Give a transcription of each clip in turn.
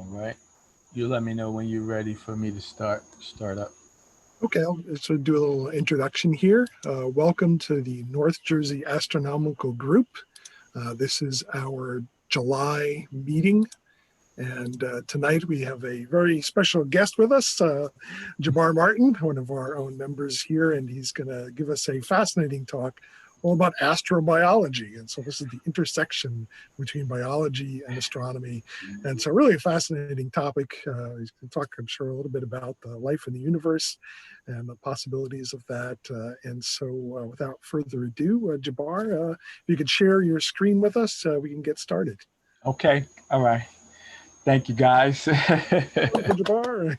right. You let me know when you're ready for me to start up. Okay, I'll just do a little introduction here. Welcome to the North Jersey Astronomical Group. This is our July meeting. And tonight we have a very special guest with us, Jabbar Martin, one of our own members here, and he's going to give us a fascinating talk all about astrobiology. And so this is the intersection between biology and astronomy. And so really a fascinating topic. He's going to talk, I'm sure, a little bit about the life in the universe and the possibilities of that. And so without further ado, Jabbar, if you could share your screen with us, we can get started. Okay. All right. Thank you, guys. Welcome, Jabbar.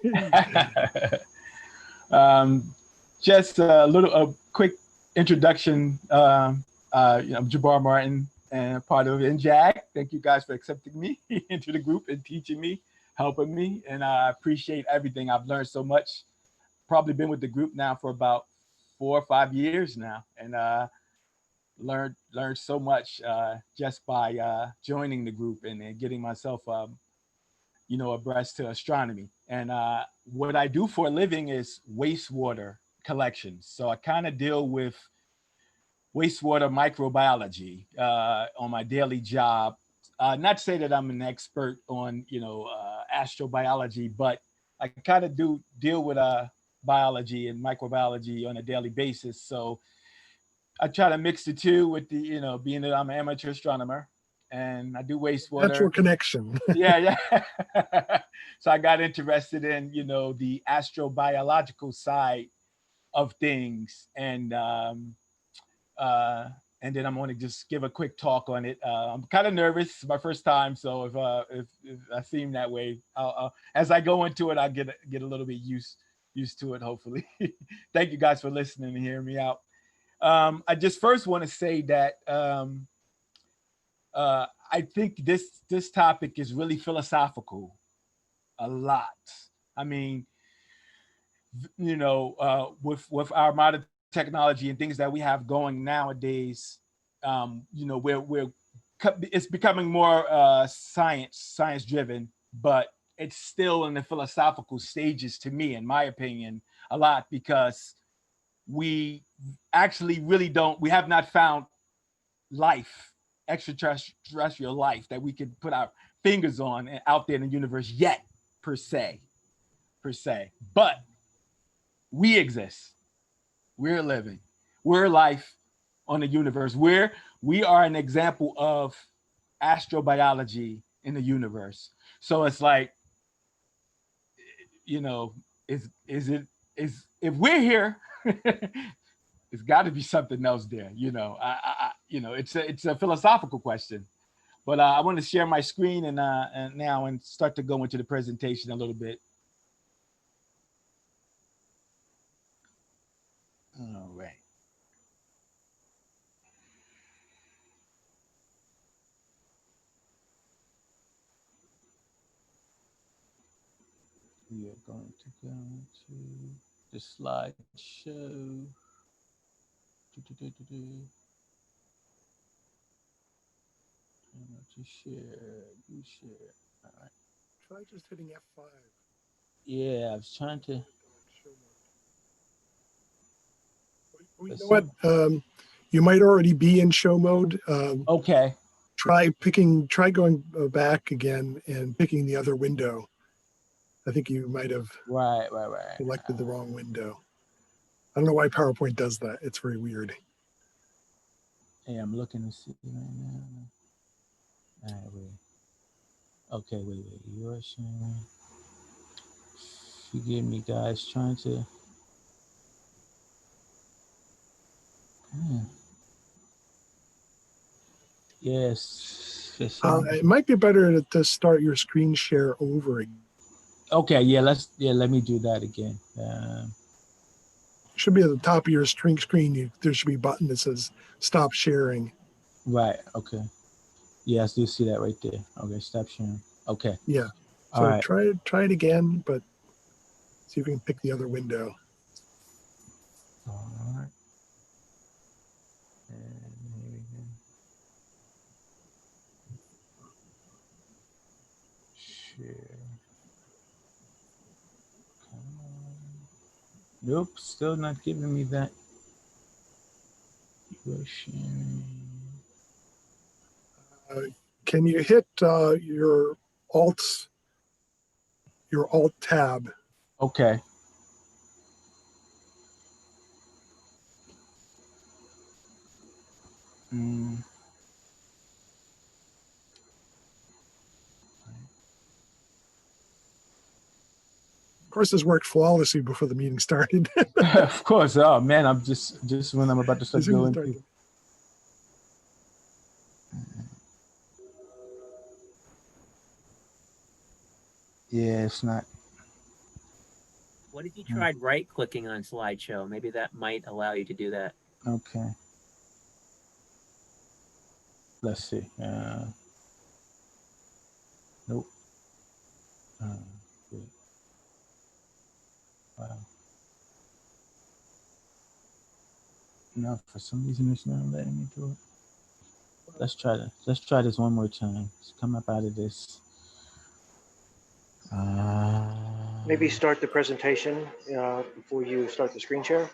Just a quick introduction. I'm Jabbar Martin and part of NJAG. Thank you guys for accepting me into the group and teaching me, helping me, and I appreciate everything. I've learned so much. Probably been with the group now for about 4 or 5 years now, and learned so much just by joining the group and getting myself abreast to astronomy. And what I do for a living is wastewater collections. So I kind of deal with wastewater microbiology on my daily job. Not to say that I'm an expert on, astrobiology, but I kind of do deal with biology and microbiology on a daily basis. So I try to mix the two with being that I'm an amateur astronomer and I do wastewater. Natural connection. Yeah. So I got interested in, the astrobiological side of things. And then I'm going to just give a quick talk on it. I'm kind of nervous. It's my first time. So if I seem that way, I'll as I go into it, I'll get a little bit used to it, hopefully. Thank you guys for listening and hearing me out. I just first want to say that I think this topic is really philosophical, a lot. I mean, with our modern technology and things that we have going nowadays, it's becoming more science driven, but it's still in the philosophical stages to me, in my opinion, a lot, because we actually we have not found life, extraterrestrial life that we could put our fingers on out there in the universe yet, per se. But we exist. We're living. We're life on the universe. We are an example of astrobiology in the universe. So it's like, if we're here, it's got to be something else there. It's a philosophical question. But I want to share my screen and now and start to go into the presentation a little bit. All right. We are going to go to the slideshow. To share, you share. All right. Try just hitting F5. Yeah, I was trying to. Well, you know what? You might already be in show mode. Okay. Try going back again and picking the other window. I think you might have selected the wrong window. I don't know why PowerPoint does that. It's very weird. Hey, I'm looking to see right now. All right, wait. Okay, wait. You are sharing. Forgive me, guys. Trying to. Yes. It might be better to start your screen share over again. Okay, let me do that again. Should be at the top of your screen. There should be a button that says stop sharing. Right. Okay. Yes, I do see that right there. Okay, stop sharing. Okay. Yeah. So all right. Try it again, but see if you can pick the other window. All right. And here we go. share. Come on. Nope, still not giving me that. You are sharing. Can you hit your Alt tab? Okay. Mm. Of course, this worked flawlessly before the meeting started. Of course. Oh man, I'm just when I'm about to start As soon as going it to. started. Yeah, it's not. What if you tried right-clicking on slideshow? Maybe that might allow you to do that. Okay. Let's see. Nope. Wait. Wow. No, for some reason it's not letting me do it. Let's try this one more time. Let's come up out of this. Maybe start the presentation before you start the screen share.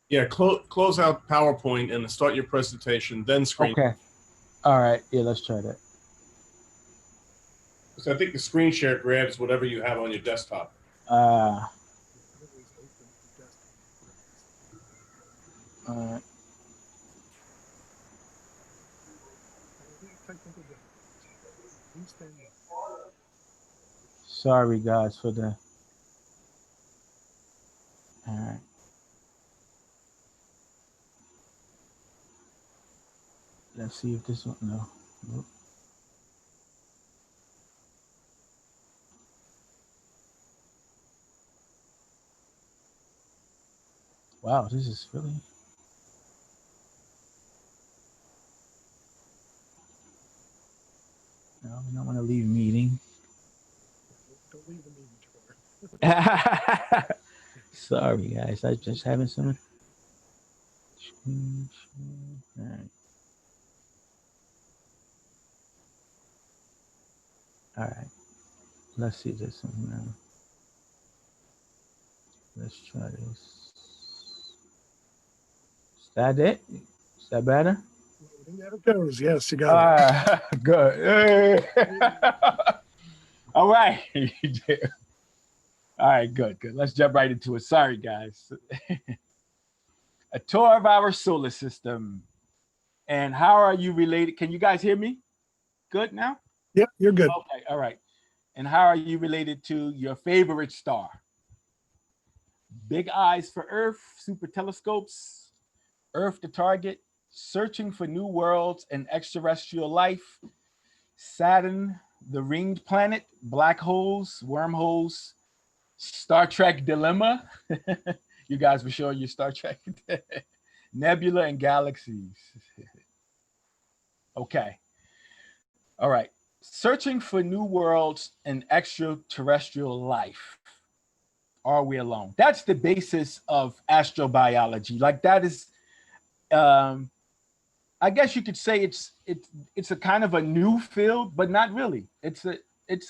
Yeah, close out PowerPoint and start your presentation, then screen. Okay. All right. Yeah, let's try that. So I think the screen share grabs whatever you have on your desktop. All right. Sorry, guys, for the. All right. Let's see if this one. No. Nope. Wow, this is really. No, we don't want to leave meeting. Don't leave the meeting, Jabbar. Sorry, guys. I just having some. All right. All right. Let's see this one now. Let's try this. Is that it? Is that better? There it goes. Yes, you got it. Good. All right. All right, good. Let's jump right into it. Sorry, guys. A tour of our solar system. And how are you related? Can you guys hear me? Good now? Yep, you're good. Okay, all right. And how are you related to your favorite star? Big eyes for Earth, super telescopes, Earth to target, searching for new worlds and extraterrestrial life, Saturn, the ringed planet, black holes, wormholes, Star Trek dilemma. You guys were showing your Star Trek. Nebula and galaxies. Okay. All right. Searching for new worlds and extraterrestrial life. Are we alone? That's the basis of astrobiology. Like that is, I guess you could say it's a kind of a new field, but not really. It's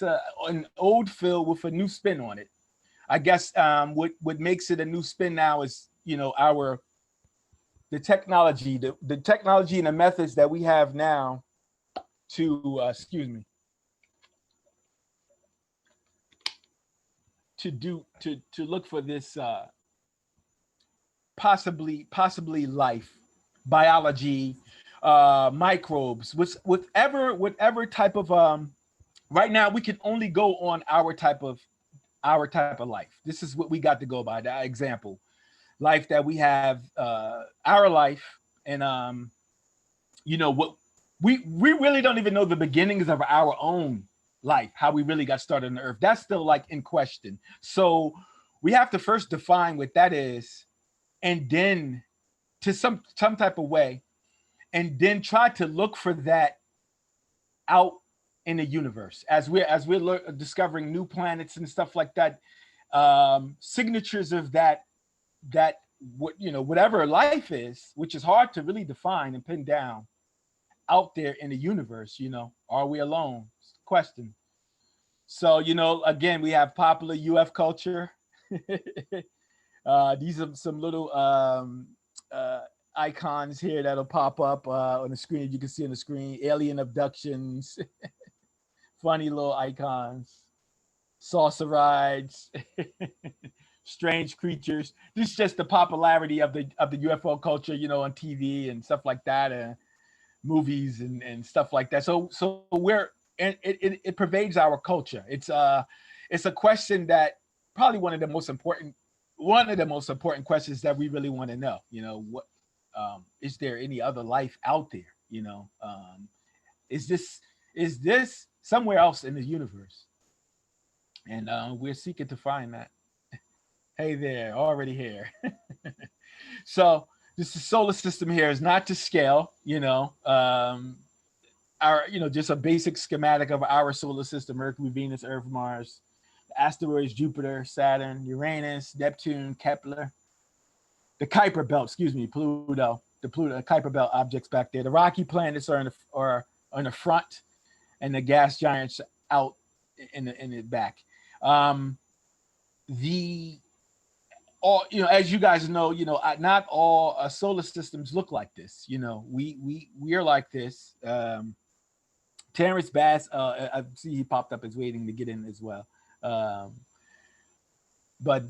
an old field with a new spin on it. I guess what makes it a new spin now is, you know, the technology and the methods that we have now to to look for this possibly life, biology, microbes, whatever type of right now we can only go on our type of life. This is what we got to go by, that example life that we have, our life. And you know what, we really don't even know the beginnings of our own life, how we really got started on the earth. That's still like in question. So we have to first define what that is, and then to some type of way, and then try to look for that out in the universe as we're discovering new planets and stuff like that, signatures of that what, you know, whatever life is, which is hard to really define and pin down out there in the universe. You know, are we alone? Question. So, you know, again, we have popular UF culture. These are some little icons here that'll pop up on the screen. You can see on the screen, alien abductions, funny little icons, saucer rides, strange creatures. This is just the popularity of the UFO culture, you know, on TV and stuff like that, and movies and stuff like that. So we're and it pervades our culture. It's a question that probably one of the most important questions that we really want to know. You know, what is there any other life out there? You know, is this somewhere else in the universe? And we're seeking to find that. Hey there, already here. So this solar system here is not to scale, you know. Just a basic schematic of our solar system: Mercury, Venus, Earth, Mars, asteroids, Jupiter, Saturn, Uranus, Neptune, Kepler, the Kuiper Belt, Pluto, the Kuiper Belt objects back there. The rocky planets are in the front, and the gas giants out in the back. As you guys know, not all solar systems look like this. You know, we are like this. Terrence Bass, I see he popped up, is waiting to get in as well. But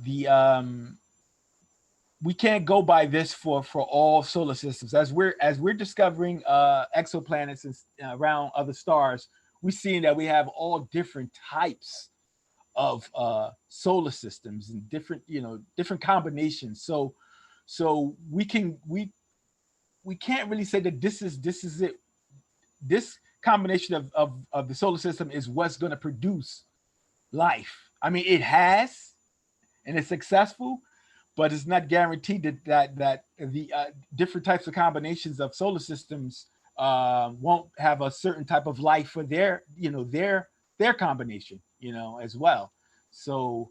we can't go by this for all solar systems. As we're discovering exoplanets and around other stars, we're seeing that we have all different types of solar systems and different combinations. So we can't really say that this is it. This combination of the solar system is what's going to produce life. I mean, it has, and it's successful, but it's not guaranteed that the different types of combinations of solar systems won't have a certain type of life for their combination, as well. So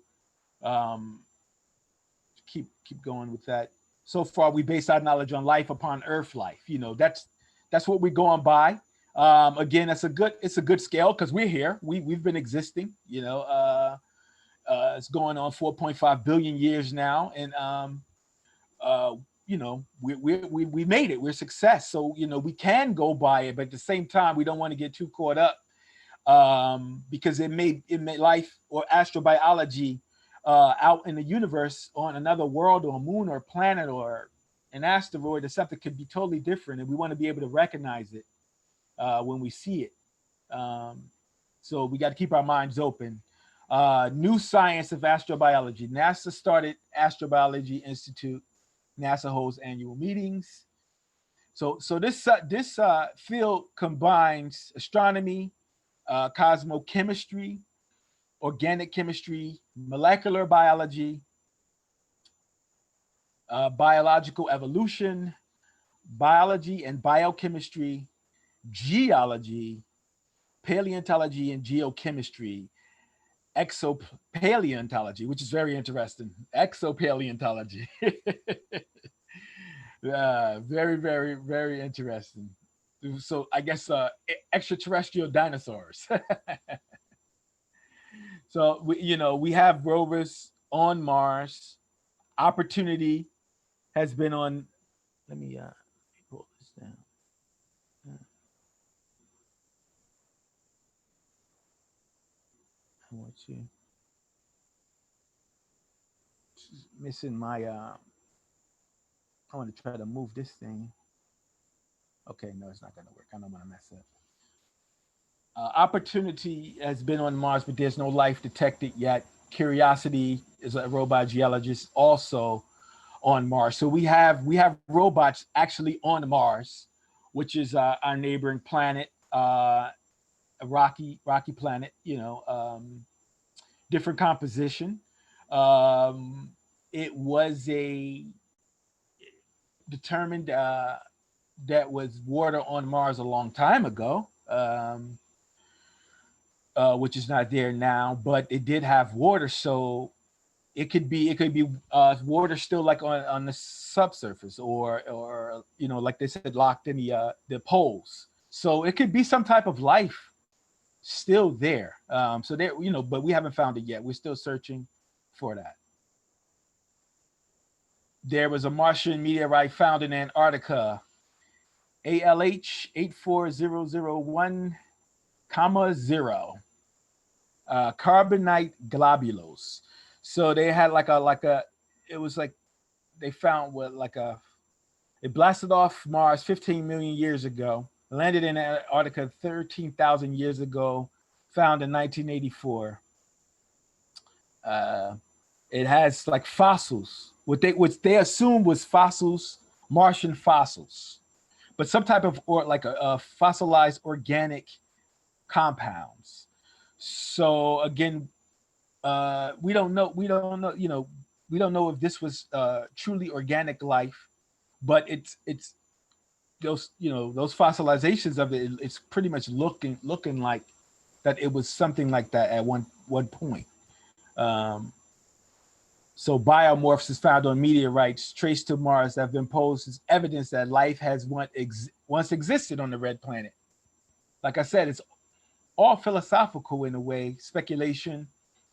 keep going with that. So far, we base our knowledge on life upon Earth life. That's what we're going by. Again, it's a good scale because we're here. We've been existing. It's going on 4.5 billion years now, and we made it. We're a success. So we can go by it, but at the same time, we don't want to get too caught up because it made life or astrobiology out in the universe on another world or a moon or a planet or an asteroid or something could be totally different, and we want to be able to recognize it when we see it. So we got to keep our minds open. New Science of Astrobiology. NASA started Astrobiology Institute. NASA holds annual meetings. So this field combines astronomy, cosmochemistry, organic chemistry, molecular biology, biological evolution, biology and biochemistry, geology, paleontology and geochemistry, exopaleontology, which is very interesting. Exopaleontology. Very, very, very interesting. So I guess extraterrestrial dinosaurs. So we have rovers on Mars. Opportunity has been on. Let me pull this down. I want you. Missing my. I want to try to move this thing. Okay, no, it's not going to work. I don't want to mess up. Opportunity has been on Mars, but there's no life detected yet. Curiosity is a robot geologist also on Mars. So we have robots actually on Mars, which is our neighboring planet, a rocky planet. Different composition. It was determined that was water on Mars a long time ago. Which is not there now, but it did have water, so it could be water still like on the subsurface, or like they said, locked in the poles. So it could be some type of life still there. So there, you know, but we haven't found it yet. We're still searching for that. There was a Martian meteorite found in Antarctica, ALH 84001, 0, carbonite globules. So they had it was like they found it blasted off Mars 15 million years ago, landed in Antarctica 13,000 years ago, found in 1984. It has like fossils, which they assumed was fossils, Martian fossils, but some type of a fossilized organic compounds. So again, we don't know, you know, we don't know if this was truly organic life, but it's those, you know, those fossilizations of it. It's pretty much looking like that it was something like that at one point. So biomorphs is found on meteorites traced to Mars that have been posed as evidence that life has once existed on the red planet. Like I said, it's all philosophical in a way, speculation.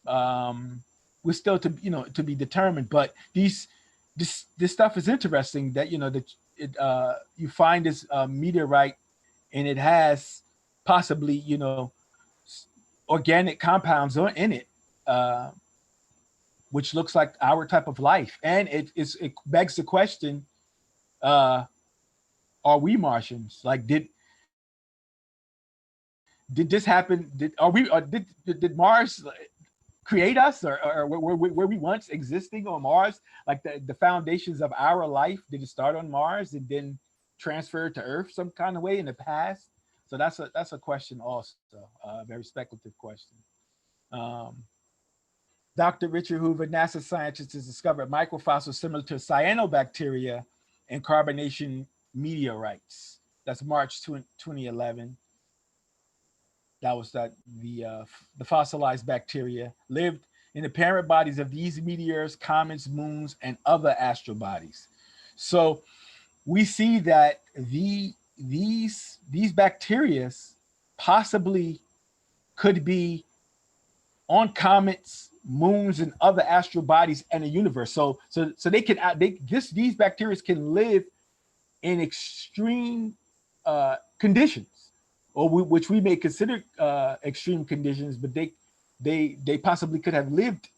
We're still to be determined, but this stuff is interesting. That, you know, that you find this meteorite and it has possibly, you know, organic compounds in it. Which looks like our type of life. And it begs the question, are we Martians? Like, did this happen? Did Mars create us, or were we once existing on Mars? Like the foundations of our life, did it start on Mars and then transfer to Earth some kind of way in the past? So that's a question also, a very speculative question. Dr. Richard Hoover, NASA scientist, has discovered microfossils similar to cyanobacteria and carbonation meteorites. That's March 2011. That was the fossilized bacteria lived in the parent bodies of these meteors, comets, moons, and other astrobodies. So we see that these bacteria possibly could be on comets, moons, and other astral bodies in the universe. So these bacteria can live in extreme conditions, or which we may consider extreme conditions, but they possibly could have lived,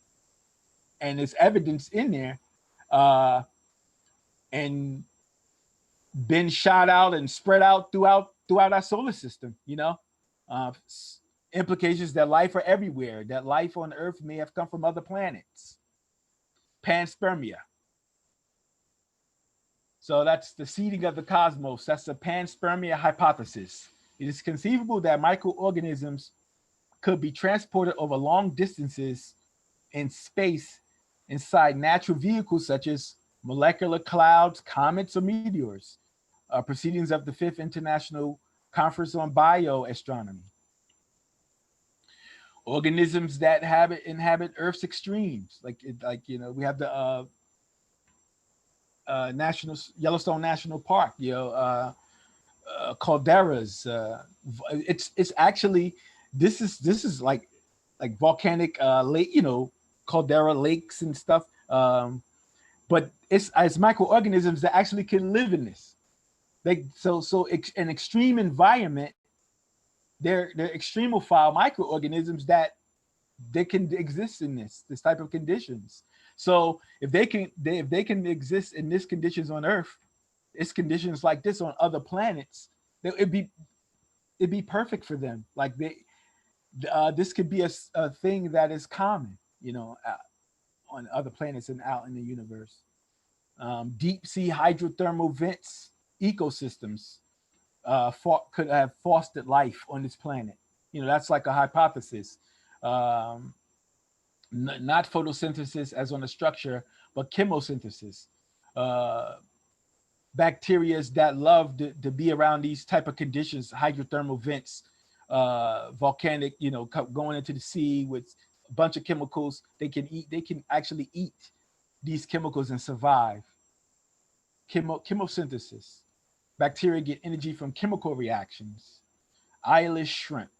and there's evidence in there, and been shot out and spread out throughout our solar system. You know, implications that life are everywhere, that life on Earth may have come from other planets. Panspermia. So that's the seeding of the cosmos. That's the panspermia hypothesis. It is conceivable that microorganisms could be transported over long distances in space inside natural vehicles such as molecular clouds, comets, or meteors. Proceedings of the 5th International Conference on Bioastronomy. Organisms that inhabit Earth's extremes, like you know, we have the Yellowstone National Park, you know, calderas. It's actually this is like volcanic lake, you know, caldera lakes and stuff. But it's microorganisms that actually can live in this. An extreme environment. They're extremophile microorganisms that they can exist in this type of conditions. So if they can exist in this conditions on Earth, it's conditions like this on other planets, it'd be perfect for them. Like this could be a thing that is common, you know, on other planets and out in the universe. Deep sea hydrothermal vents ecosystems could have fostered life on this planet. You know, that's like a hypothesis. Not photosynthesis as on the structure, but chemosynthesis. Bacteria that love to be around these type of conditions, hydrothermal vents, volcanic, you know, going into the sea with a bunch of chemicals. They can actually eat these chemicals and survive. Chemosynthesis. Bacteria get energy from chemical reactions. Eyeless shrimp.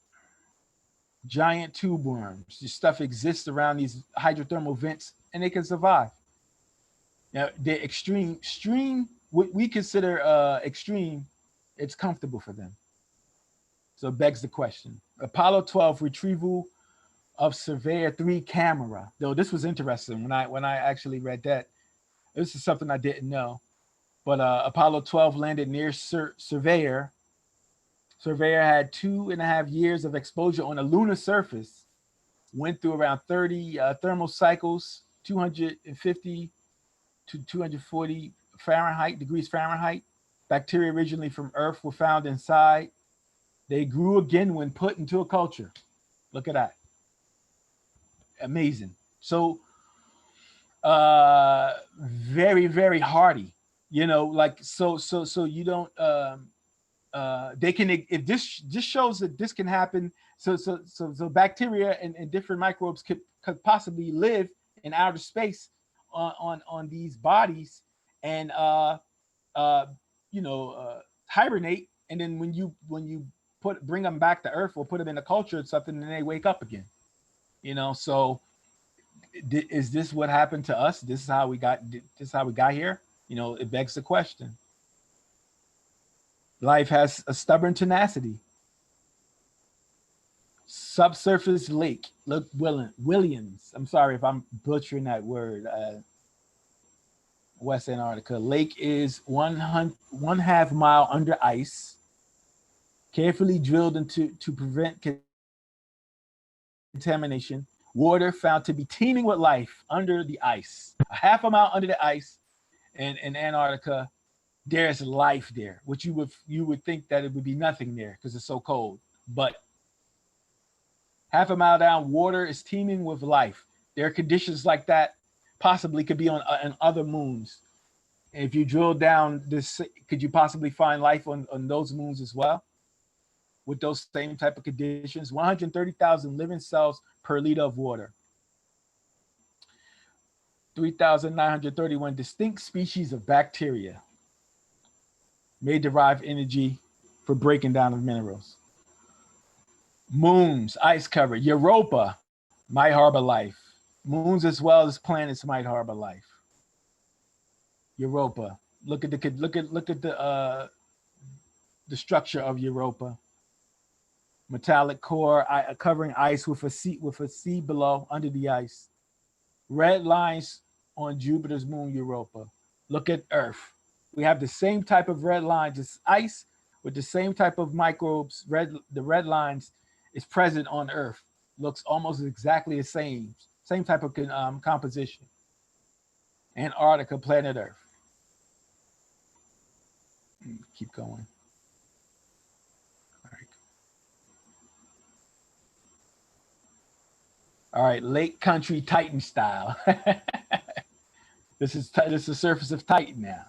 giant tube worms. This stuff exists around these hydrothermal vents, and they can survive. Now, they're extreme, what we consider extreme, it's comfortable for them. So it begs the question. Apollo 12 retrieval of Surveyor 3 camera. Though this was interesting when I actually read that. This is something I didn't know. But Apollo 12 landed near Surveyor. Surveyor had 2.5 years of exposure on a lunar surface, went through around 30 thermal cycles, 250 to 240 degrees Fahrenheit. Bacteria originally from Earth were found inside. They grew again when put into a culture. Look at that. Amazing. So very, very hardy, you know, like so you don't they can, if this shows that this can happen. So bacteria and different microbes could possibly live in outer space on these bodies and hibernate, and then when you bring them back to Earth or put them in a culture or something, and they wake up again, you know. So is this what happened to us? This is how we got here. You know, it begs the question. Life has a stubborn tenacity. Subsurface lake. Look, Williams. I'm sorry if I'm butchering that word. West Antarctica. Lake is 1/2 mile under ice, carefully drilled to prevent contamination. Water found to be teeming with life under the ice. 1/2 mile under the ice in Antarctica, there's life there, which you would think that it would be nothing there because it's so cold. But 1/2 mile down, water is teeming with life. There are conditions like that possibly could be on other moons. And if you drill down this, could you possibly find life on those moons as well? With those same type of conditions, 130,000 living cells per liter of water. 3,931 distinct species of bacteria may derive energy for breaking down of minerals. Moons, ice cover. Europa might harbor life. Moons as well as planets might harbor life. Europa. Look at the structure of Europa. Metallic core covering ice with a sea below under the ice. Red lines on Jupiter's moon Europa. Look at Earth. We have the same type of red lines. It's ice with the same type of microbes. The red lines is present on Earth. Looks almost exactly the same type of composition. Antarctica, planet Earth. Keep going. All right, Lake Country Titan style. This is the surface of Titan now.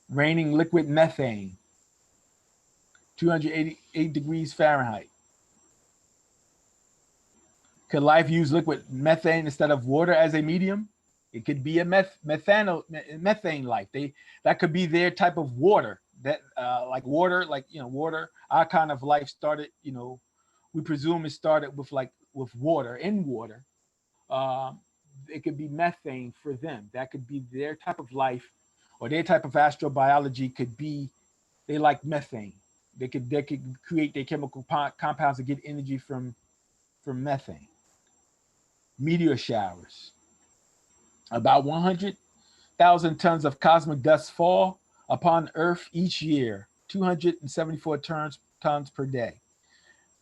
Raining liquid methane, 288 degrees Fahrenheit. Could life use liquid methane instead of water as a medium? It could be a methane life. That could be their type of water. That like water, water. Our kind of life started, we presume it started with water, in water. It could be methane for them. That could be their type of life, or their type of astrobiology could be, they like methane. They could create their chemical compounds to get energy from methane. Meteor showers. About 100,000 tons of cosmic dust fall upon Earth each year, 274 tons per day.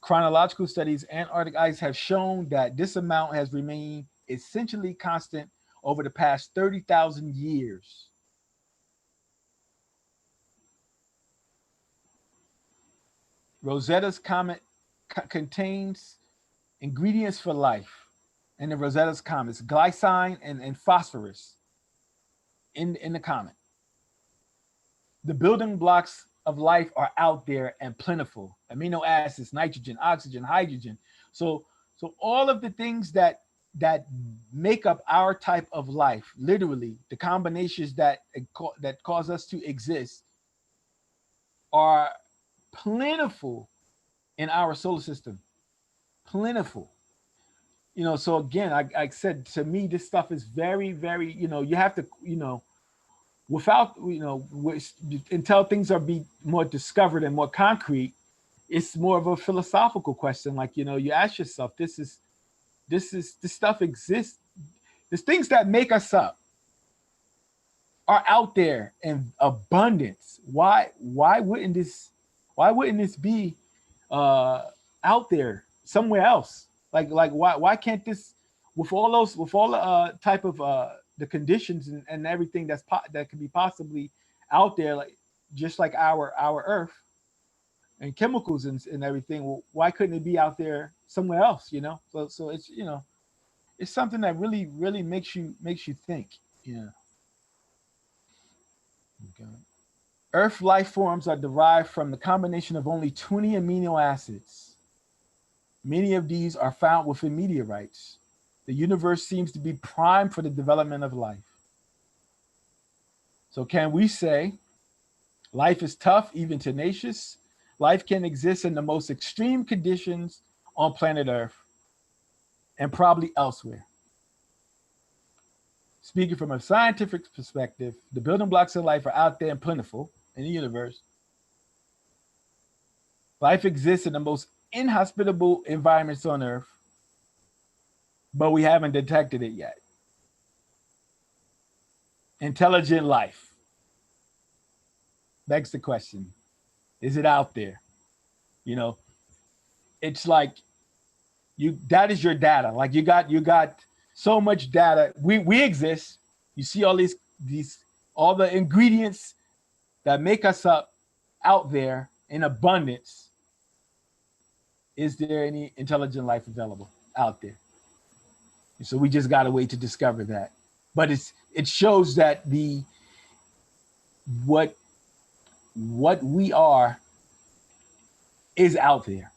Chronological studies, Antarctic ice have shown that this amount has remained essentially constant over the past 30,000 years. Rosetta's comet contains ingredients for life. And the Rosetta's comet, glycine and phosphorus in the comet. The building blocks of life are out there and plentiful. Amino acids, nitrogen, oxygen, hydrogen. So all of the things that make up our type of life, literally the combinations that cause us to exist, are plentiful in our solar system. plentiful. You know, so again, I said, to me, this stuff is very, very, you know, you have to, you know, without, you know, until things are be more discovered and more concrete, it's more of a philosophical question. Like, you know, you ask yourself, this stuff exists. There's things that make us up are out there in abundance. Why wouldn't this be out there somewhere else? Like why can't this, with all the type of the conditions and everything that could be possibly out there, like just like our Earth and chemicals and everything, well, why couldn't it be out there somewhere else, you know? So it's, you know, it's something that really makes you think. Yeah. Okay. Earth life forms are derived from the combination of only 20 amino acids. Many of these are found within meteorites. The universe seems to be primed for the development of life. So can we say life is tough, even tenacious? Life can exist in the most extreme conditions on planet Earth and probably elsewhere. Speaking from a scientific perspective, the building blocks of life are out there and plentiful in the universe. Life exists in the most inhospitable environments on Earth, but we haven't detected it yet. Intelligent life. Begs the question, is it out there? You know, it's like that is your data. Like you got so much data. We exist. You see all these all the ingredients that make us up out there in abundance. Is there any intelligent life available out there? So we just got to wait to discover that. But it shows that what we are is out there.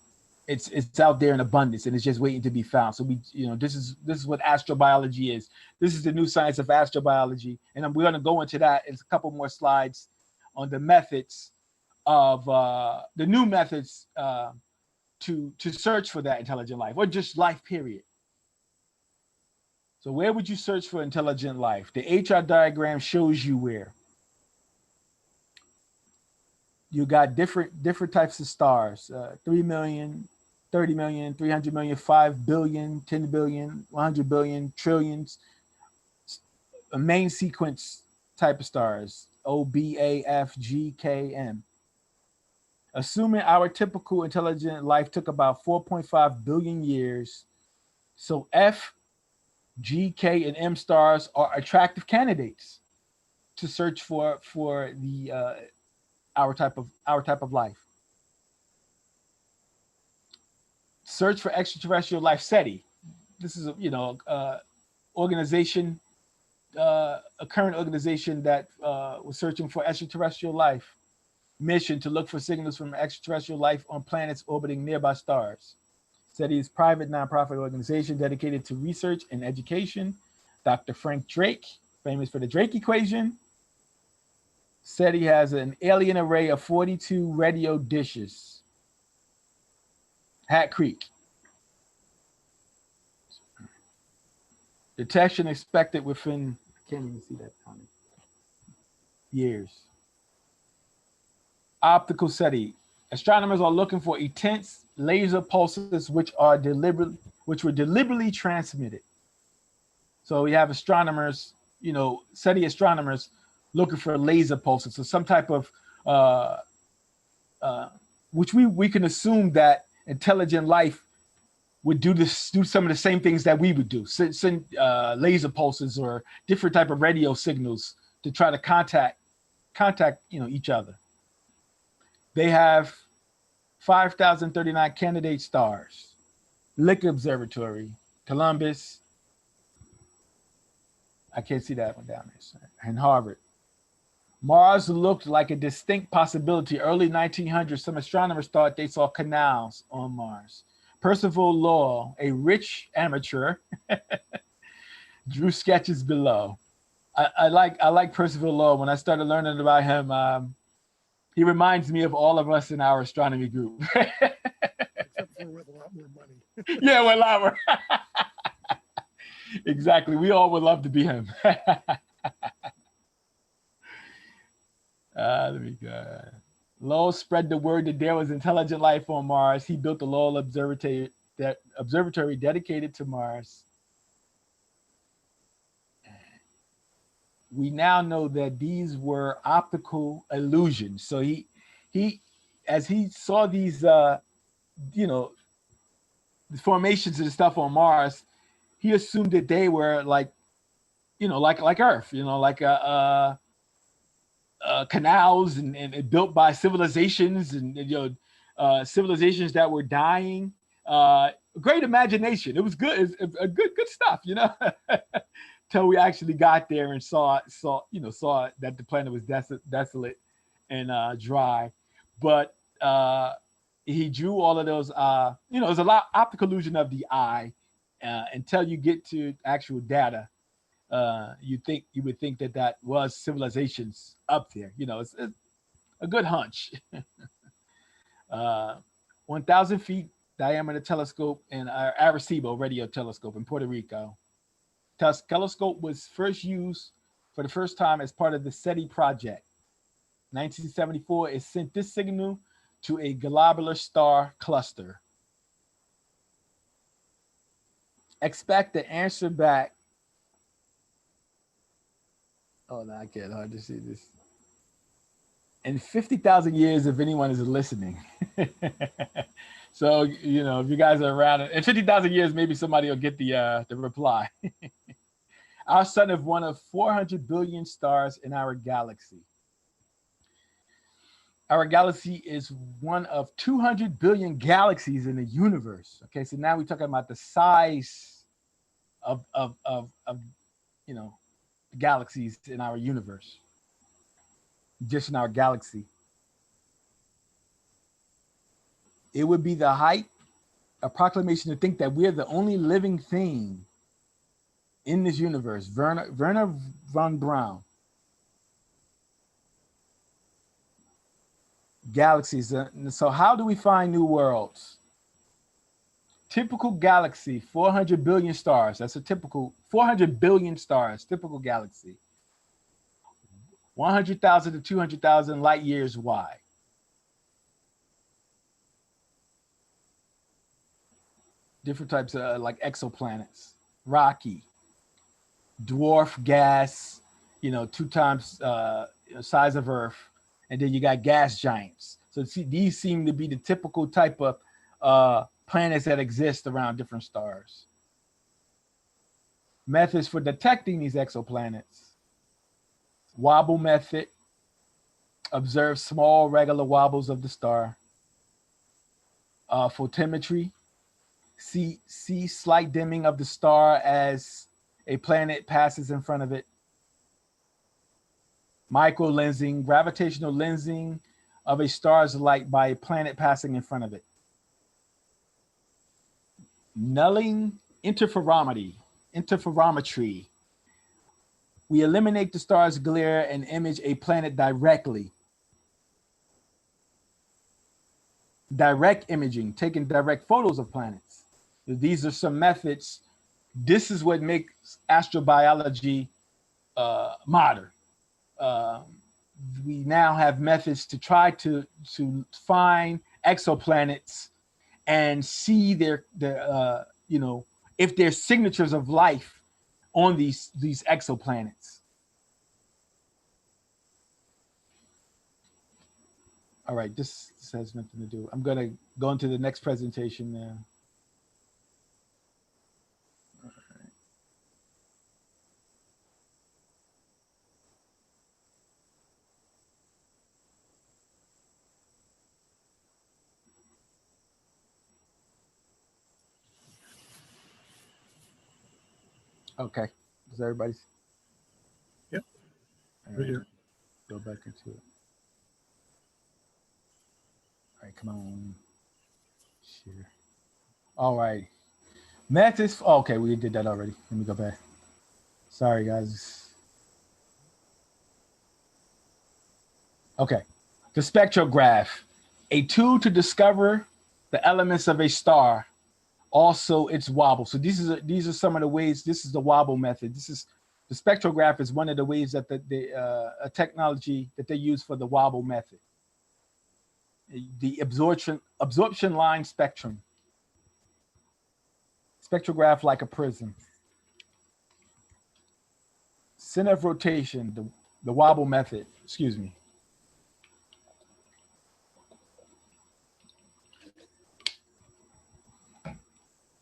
It's out there in abundance, and it's just waiting to be found. So we, you know, this is what astrobiology is. This is the new science of astrobiology, and we're going to go into that in a couple more slides on the methods of the new methods to search for that intelligent life, or just life, period. So where would you search for intelligent life? The HR diagram shows you where. You got different types of stars, 3 million, 30 million, 300 million, 5 billion, 10 billion, 100 billion, trillions, a main sequence type of stars, O, B, A, F, G, K, M. Assuming our typical intelligent life took about 4.5 billion years, so F, G, K, and M stars are attractive candidates to search for the our type of life. Search for extraterrestrial life. SETI. This is a organization, a current organization that was searching for extraterrestrial life. Mission to look for signals from extraterrestrial life on planets orbiting nearby stars. SETI is a private nonprofit organization dedicated to research and education. Dr. Frank Drake, famous for the Drake equation. SETI has an alien array of 42 radio dishes. Hat Creek. Detection expected within, I can't even see that time. Years. Optical SETI. Astronomers are looking for intense laser pulses which were deliberately transmitted. So we have astronomers, SETI astronomers looking for laser pulses, so some type of which we can assume that intelligent life would do some of the same things that we would do, send laser pulses or different type of radio signals to try to contact each other. They have 5,039 candidate stars. Lick Observatory, Columbus. I can't see that one down there. And Harvard. Mars looked like a distinct possibility. Early 1900s, some astronomers thought they saw canals on Mars. Percival Lowell, a rich amateur, drew sketches below. I like Percival Lowell. When I started learning about him, he reminds me of all of us in our astronomy group. except for with a lot more money. Yeah, with a lot more. Exactly. We all would love to be him. Let me go. Lowell spread the word that there was intelligent life on Mars. He built the Lowell Observatory dedicated to Mars. We now know that these were optical illusions. So as he saw these, the formations and stuff on Mars, he assumed that they were like Earth, canals and built by civilizations and civilizations that were dying. Great imagination. It was good. It's a good stuff, Till we actually got there and saw that the planet was desolate and dry. But he drew all of those. There's a lot optical illusion of the eye until you get to actual data. You would think that was civilizations up there. It's a good hunch. 1,000 feet diameter telescope and Arecibo radio telescope in Puerto Rico. Telescope was first used for the first time as part of the SETI project. 1974, it sent this signal to a globular star cluster. Expect the answer back. Oh, no, I can't hard to see this. In 50,000 years, if anyone is listening. So, if you guys are around, in 50,000 years, maybe somebody will get the reply. Our sun is one of 400 billion stars in our galaxy. Our galaxy is one of 200 billion galaxies in the universe. Okay, so now we're talking about the size of galaxies in our universe, just in our galaxy. It would be the height approximation to think that we're the only living thing in this universe. Werner von Braun. Galaxies. So how do we find new worlds? Typical galaxy, 400 billion stars. That's a typical 400 billion stars, typical galaxy. 100,000 to 200,000 light years wide. Different types of like exoplanets, rocky, dwarf gas, 2 times size of Earth, and then you got gas giants. So these seem to be the typical type of planets that exist around different stars. Methods for detecting these exoplanets. Wobble method. Observe small regular wobbles of the star. Photometry. See slight dimming of the star as a planet passes in front of it. Microlensing, gravitational lensing of a star's light by a planet passing in front of it. Nulling interferometry. We eliminate the star's glare and image a planet directly. Direct imaging, taking direct photos of planets. These are some methods. This is what makes astrobiology modern. We now have methods to try to find exoplanets and see their if there's signatures of life on these exoplanets. All right, this has nothing to do. I'm gonna go into the next presentation now. Okay, is everybody's? Yep. Right here. Go back into it. All right, come on. Share. All right. Methods. Okay, we did that already. Let me go back. Sorry, guys. Okay. The spectrograph, a tool to discover the elements of a star, also its wobble. So these are some of the ways. This is the wobble method. This is the spectrograph is one of the ways that a technology that they use for the wobble method. The absorption line spectrum. Spectrograph like a prism. Center of rotation, the wobble method, excuse me.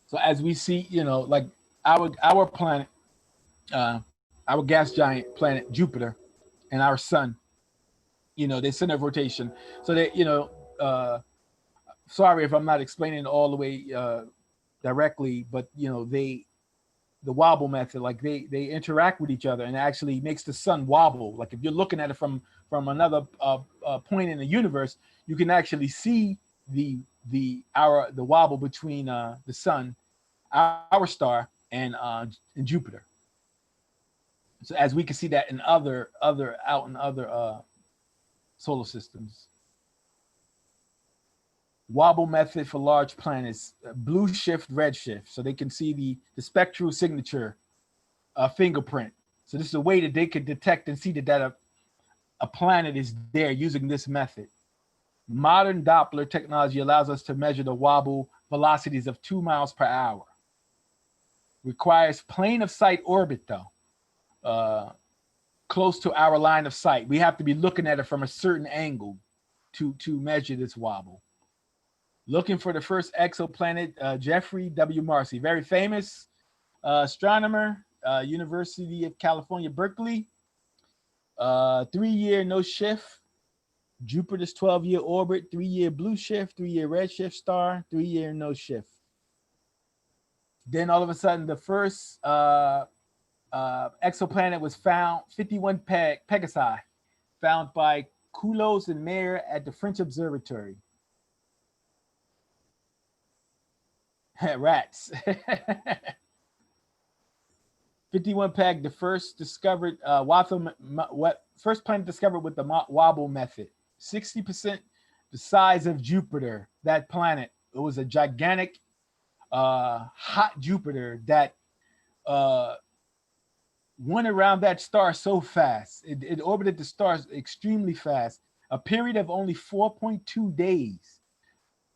So as we see, you know, like our planet, our gas giant planet Jupiter, and our sun, you know, they center of rotation. So they, you know, sorry if I'm not explaining it all the way directly, but you know, the wobble method, like they interact with each other and actually makes the sun wobble. Like if you're looking at it from another point in the universe, you can actually see the wobble between the sun, our star, and Jupiter. So as we can see that in other solar systems. Wobble method for large planets, blue shift, red shift, so they can see the spectral signature fingerprint. So this is a way that they could detect and see that a planet is there using this method. Modern Doppler technology allows us to measure the wobble velocities of 2 miles per hour. Requires plane of sight orbit though, close to our line of sight. We have to be looking at it from a certain angle to measure this wobble. Looking for the first exoplanet, Jeffrey W. Marcy, very famous astronomer, University of California, Berkeley. 3-year no shift. Jupiter's 12-year orbit, 3-year blue shift, 3-year red shift star, 3-year no shift. Then all of a sudden, the first exoplanet was found, 51 Pegasi, found by Coulos and Mayer at the French Observatory. Rats. 51 Peg, the first discovered first planet discovered with the wobble method. 60% the size of Jupiter. That planet, it was a gigantic, hot Jupiter that went around that star so fast. It orbited the stars extremely fast. A period of only 4.2 days.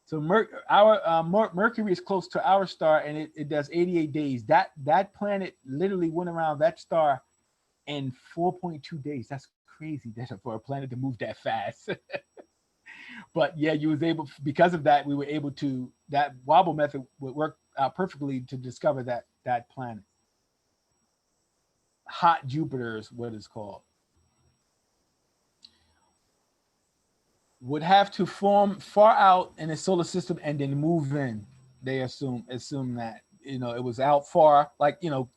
So Mercury is close to our star, and it does 88 days. That planet literally went around that star in 4.2 days. That's crazy for a planet to move that fast. But yeah, you was able, because of that, we were able to, that wobble method would work out perfectly to discover that planet. Hot Jupiter is what it's called. Would have to form far out in the solar system and then move in. They assume that, you know, it was out far, like, you know,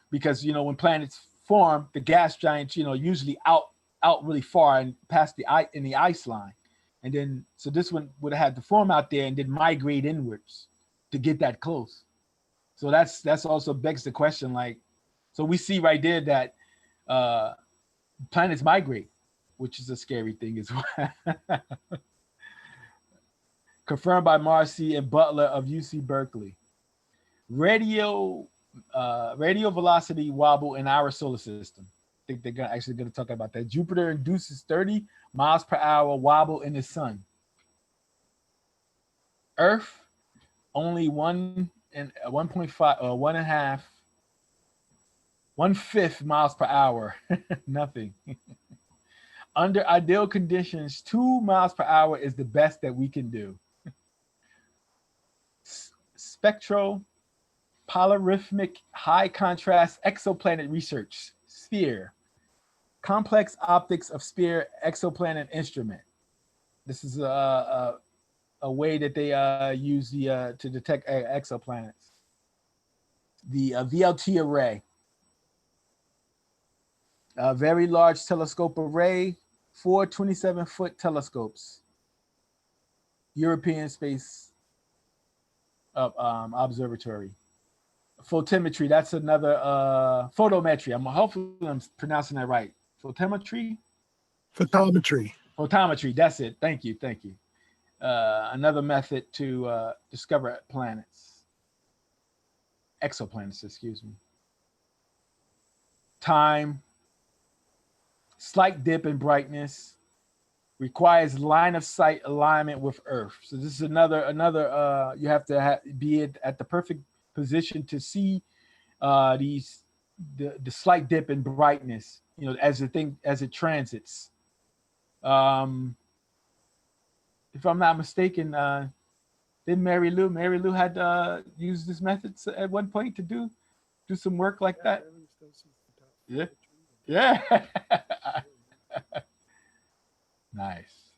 because, you know, when planets form, the gas giants, you know, usually out really far and past the ice line. And then, so this one would have had to form out there and then migrate inwards to get that close. So that's also begs the question, like, so we see right there that planets migrate, which is a scary thing as well. Confirmed by Marcy and Butler of UC Berkeley. Radio velocity wobble in our solar system. I think they're actually going to talk about that. Jupiter induces 30 miles per hour wobble in the sun. Earth, only 1.5 or 1.5, 1/5 miles per hour. Nothing. Under ideal conditions, 2 miles per hour is the best that we can do. Spectral, polyrhythmic, high contrast exoplanet research, SPHERE. Complex optics of SPHERE exoplanet instrument. This is a way that they use to detect exoplanets. The VLT array. A very large telescope array, 4 27-foot telescopes. European Space Observatory. Photometry, that's another photometry. Hopefully I'm pronouncing that right. Photometry? Photometry. Photometry, that's it. Thank you. another method to discover planets, exoplanets, excuse me. Time, slight dip in brightness, requires line of sight alignment with Earth. So this is another you have to be at the perfect position to see the slight dip in brightness, you know, as it transits. If I'm not mistaken, did Mary Lou had used this method at one point to do some work like that? Yeah. Yeah. Nice.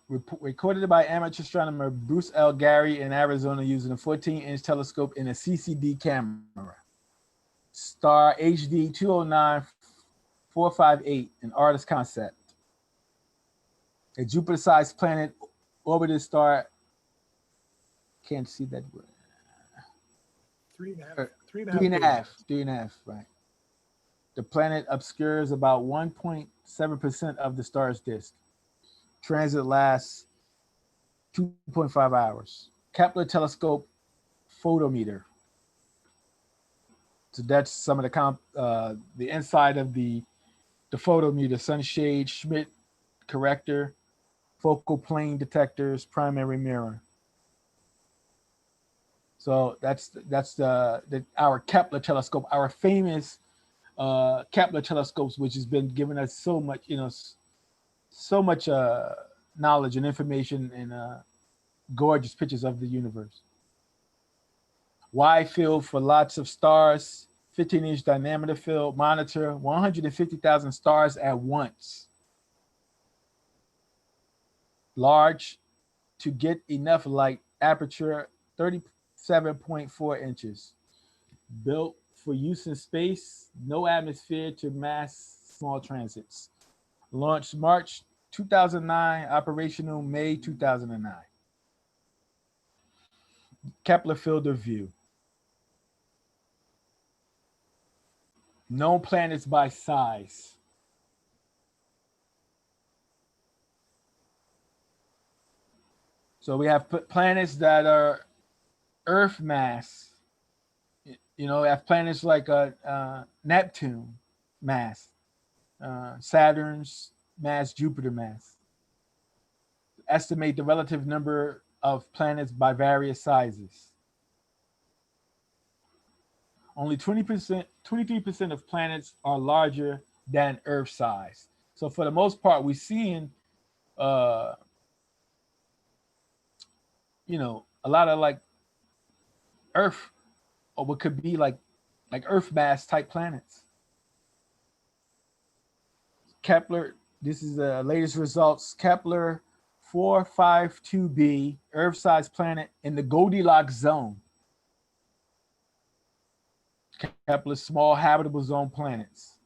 Recorded by amateur astronomer Bruce L. Gary in Arizona using a 14-inch telescope in a CCD camera. Star HD 209458, an artist concept. A Jupiter-sized planet orbited star. Can't see that word. 3.5, right. The planet obscures about 1.7% of the star's disk. Transit lasts 2.5 hours. Kepler Telescope-Photometer. So that's some of the inside of the photometer: sunshade, Schmidt corrector, focal plane detectors, primary mirror. So that's our Kepler telescope, our famous Kepler telescopes, which has been giving us so much, you know, so much knowledge and information and gorgeous pictures of the universe. Wide field for lots of stars, 15-inch diameter field, monitor 150,000 stars at once. Large to get enough light, aperture 37.4 inches. Built for use in space, no atmosphere to mass small transits. Launched March 2009, operational May 2009. Kepler field of view. Known planets by size. So we have planets that are Earth mass. You know, we have planets like Neptune mass, Saturn's mass, Jupiter mass. Estimate the relative number of planets by various sizes. Only 23% of planets are larger than Earth size. So for the most part, we're seeing, you know, a lot of like Earth, or what could be like Earth mass type planets. Kepler, this is the latest results. Kepler 452b, Earth-sized planet in the Goldilocks zone. Kepler's small habitable zone planets.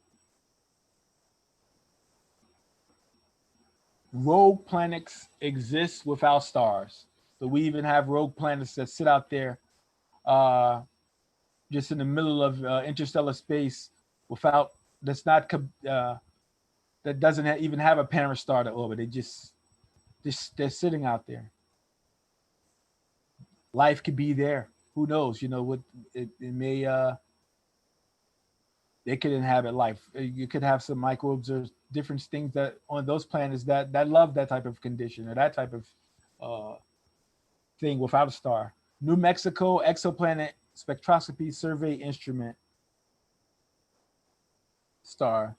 Rogue planets exist without stars. So we even have rogue planets that sit out there just in the middle of interstellar space without, that doesn't even have a parent star to orbit. They're sitting out there. Life could be there. Who knows? You know what? It may. They could inhabit life. You could have some microbes or different things that on those planets that love that type of condition or that type of thing without a star. New Mexico exoplanet spectroscopy survey instrument star.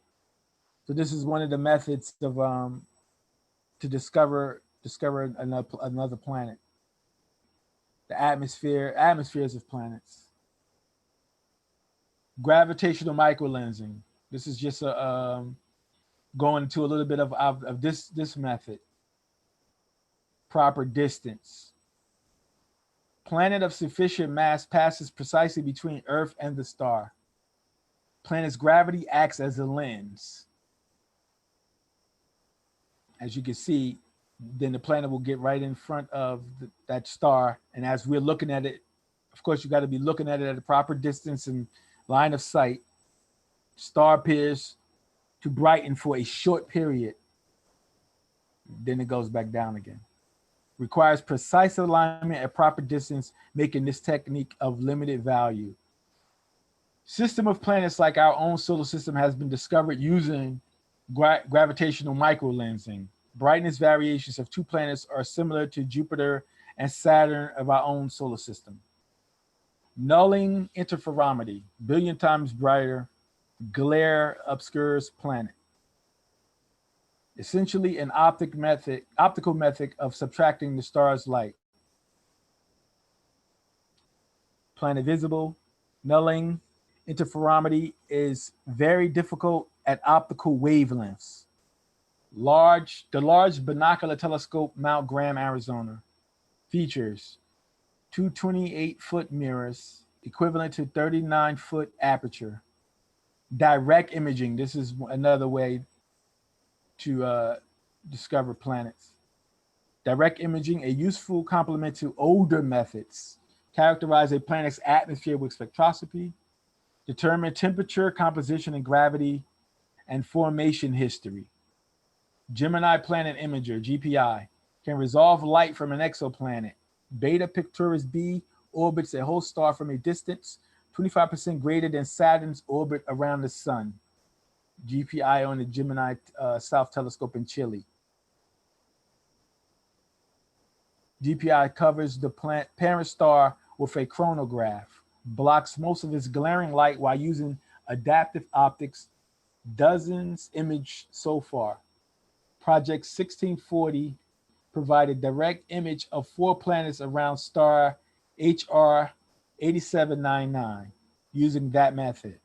So this is one of the methods of to discover another planet. The atmospheres of planets. Gravitational microlensing. This is just going to a little bit of this method. Proper distance. Planet of sufficient mass passes precisely between Earth and the star. Planet's gravity acts as a lens. As you can see, then the planet will get right in front of that star. And as we're looking at it, of course, you got to be looking at it at a proper distance and line of sight. Star appears to brighten for a short period. Then it goes back down again. Requires precise alignment at proper distance, making this technique of limited value. System of planets like our own solar system has been discovered using gravitational microlensing. Brightness variations of two planets are similar to Jupiter and Saturn of our own solar system. Nulling interferometry, billion times brighter, glare obscures planet. Essentially an optical method of subtracting the star's light. Planet visible, nulling interferometry is very difficult at optical wavelengths. The large binocular telescope Mount Graham, Arizona, features two 28-foot mirrors equivalent to 39-foot aperture. Direct imaging, this is another way to discover planets. Direct imaging, a useful complement to older methods, characterize a planet's atmosphere with spectroscopy, determine temperature, composition, and gravity, and formation history. Gemini Planet Imager, GPI, can resolve light from an exoplanet. Beta Pictoris B orbits a host star from a distance 25% greater than Saturn's orbit around the sun. GPI on the Gemini South Telescope in Chile. GPI covers the parent star with a chronograph, blocks most of its glaring light while using adaptive optics, dozens imaged so far. Project 1640 provided direct image of 4 planets around star HR 8799 using that method.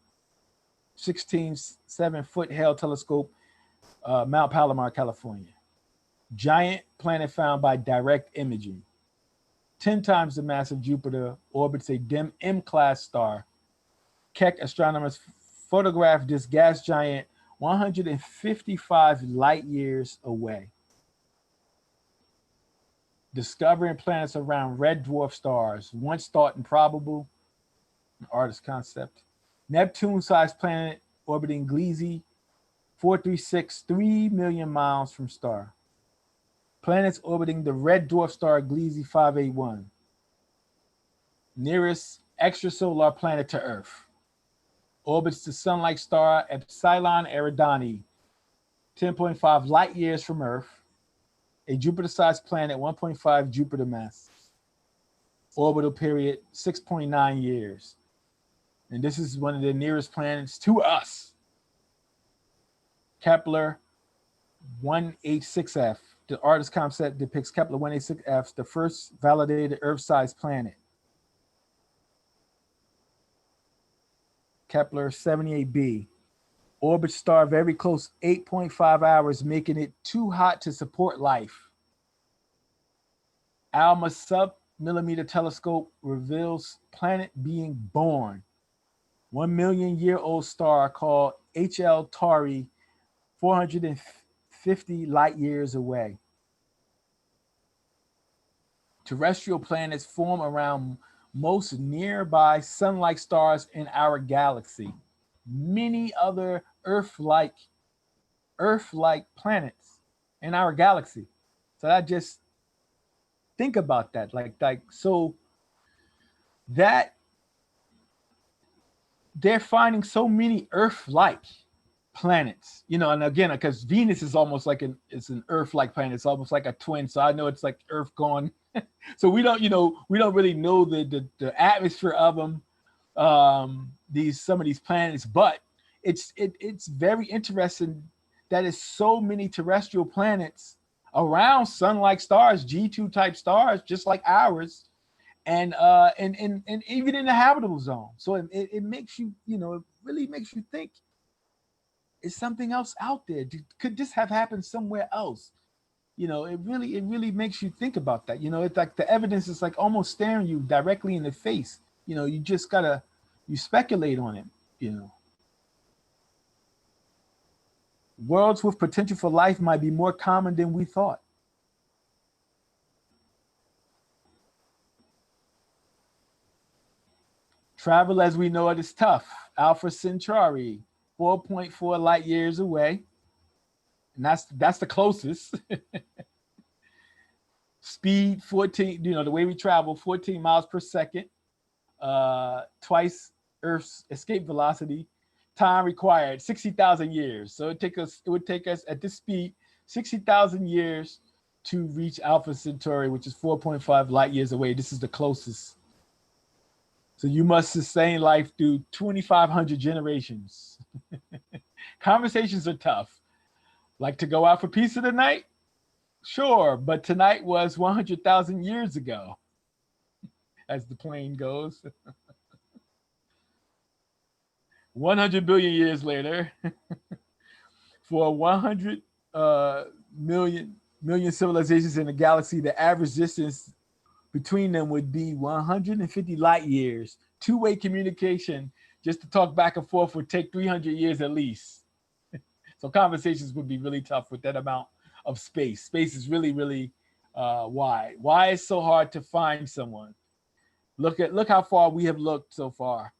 16.7-foot Hale telescope, Mount Palomar, California. Giant planet found by direct imaging. 10 times the mass of Jupiter, orbits a dim M-class star. Keck astronomers photographed this gas giant 155 light years away. Discovering planets around red dwarf stars, once thought improbable, an artist's concept. Neptune-sized planet orbiting Gliese, 436, 3 million miles from star. Planets orbiting the red dwarf star Gliese 581. Nearest extrasolar planet to Earth. Orbits the sun-like star Epsilon Eridani, 10.5 light years from Earth. A Jupiter-sized planet, 1.5 Jupiter mass. Orbital period, 6.9 years. And this is one of the nearest planets to us. Kepler 186f. The artist concept depicts Kepler 186f, the first validated Earth-sized planet. Kepler 78b. Orbit star very close, 8.5 hours, making it too hot to support life. ALMA sub-millimeter telescope reveals planet being born. 1 million-year-old star called HL Tauri, 450 light years away. Terrestrial planets form around most nearby sun-like stars in our galaxy. Many other Earth-like planets in our galaxy. So I just think about that, so that they're finding so many Earth-like planets, and again, because Venus is almost like it's an Earth-like planet. It's almost like a twin. So I know it's like Earth gone. So we don't really know the atmosphere of them, some of these planets, but it's very interesting that it's so many terrestrial planets around sun-like stars, G2 type stars, just like ours, and even in the habitable zone. So it makes you, it really makes you think, is something else out there? Could this have happened somewhere else? It really makes you think about that. It's like the evidence is like almost staring you directly in the face. You just you speculate on it, Worlds with potential for life might be more common than we thought. Travel as we know it is tough. Alpha Centauri, 4.4 light years away. and that's the closest. Speed 14, the way we travel, 14 miles per second, twice Earth's escape velocity. Time required 60,000 years. So it would take us at this speed 60,000 years to reach Alpha Centauri, which is 4.5 light years away. This is the closest. So you must sustain life through 2,500 generations. Conversations are tough. Like to go out for pizza tonight? Sure, but tonight was 100,000 years ago, as the plane goes. 100 billion years later, for 100 million civilizations in the galaxy, the average distance between them would be 150 light years. Two-way communication, just to talk back and forth, would take 300 years at least. So conversations would be really tough with that amount of space. Space is really, really wide. Why it's so hard to find someone? Look how far we have looked so far.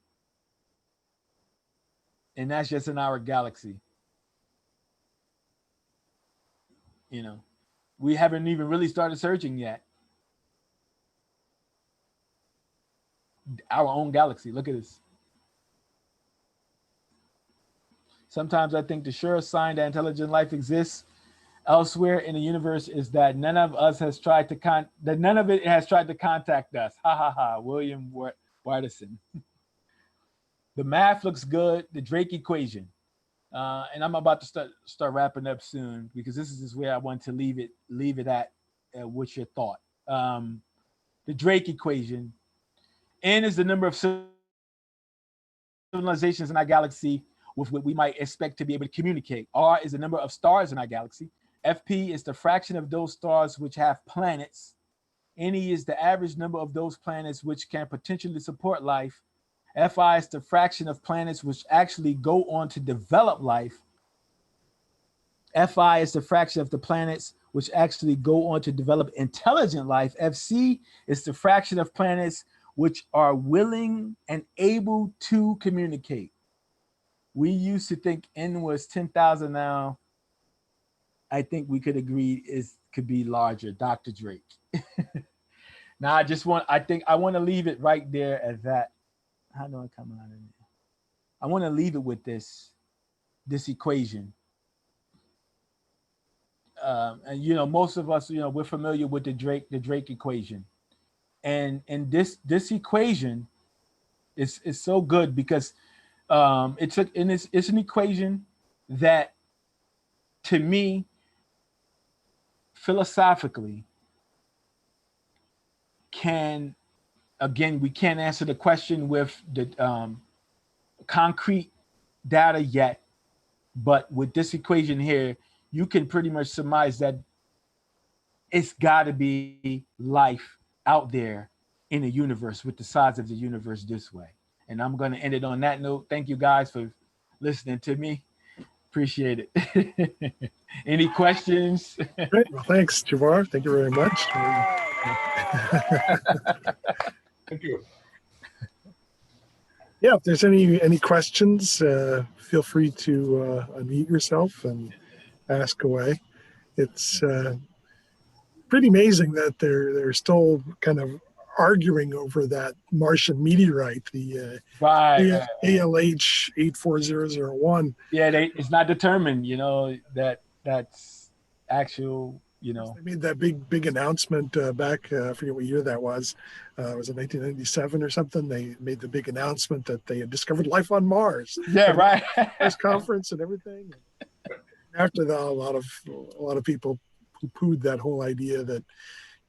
And that's just in our galaxy. We haven't even really started searching yet. Our own galaxy, look at this. Sometimes I think the surest sign that intelligent life exists elsewhere in the universe is that none of it has tried to contact us. Ha ha ha, William Watterson. The math looks good, the Drake equation. And I'm about to start wrapping up soon, because this is where I want to leave it at with your thought. The Drake equation. N is the number of civilizations in our galaxy with what we might expect to be able to communicate. R is the number of stars in our galaxy. FP is the fraction of those stars which have planets. NE is the average number of those planets which can potentially support life. Fi is the fraction of planets which actually go on to develop life. Fi is the fraction of the planets which actually go on to develop intelligent life. FC is the fraction of planets which are willing and able to communicate. We used to think N was 10,000. Now I think we could agree could be larger, Dr. Drake. Now I want to leave it right there at that. How do I come out of it? I want to leave it with this equation. And most of us, we're familiar with the Drake equation. And this equation is so good because it's an equation that, to me, philosophically, we can't answer the question with the concrete data yet, but with this equation here, you can pretty much surmise that it's got to be life out there in the universe with the size of the universe this way. And I'm going to end it on that note. Thank you guys for listening to me. Appreciate it. Any questions? Great. Well, thanks, Jabbar. Thank you very much. Thank you. Yeah, if there's any questions, feel free to unmute yourself and ask away. It's pretty amazing that they're still kind of arguing over that Martian meteorite, the Right. ALH 84001. Yeah, it's not determined, that's actual, They made that big announcement back, I forget what year that was. Was it 1997 or something? They made the big announcement that they had discovered life on Mars. Yeah, right. Press conference and everything. After that, a lot of people poo-pooed that whole idea that,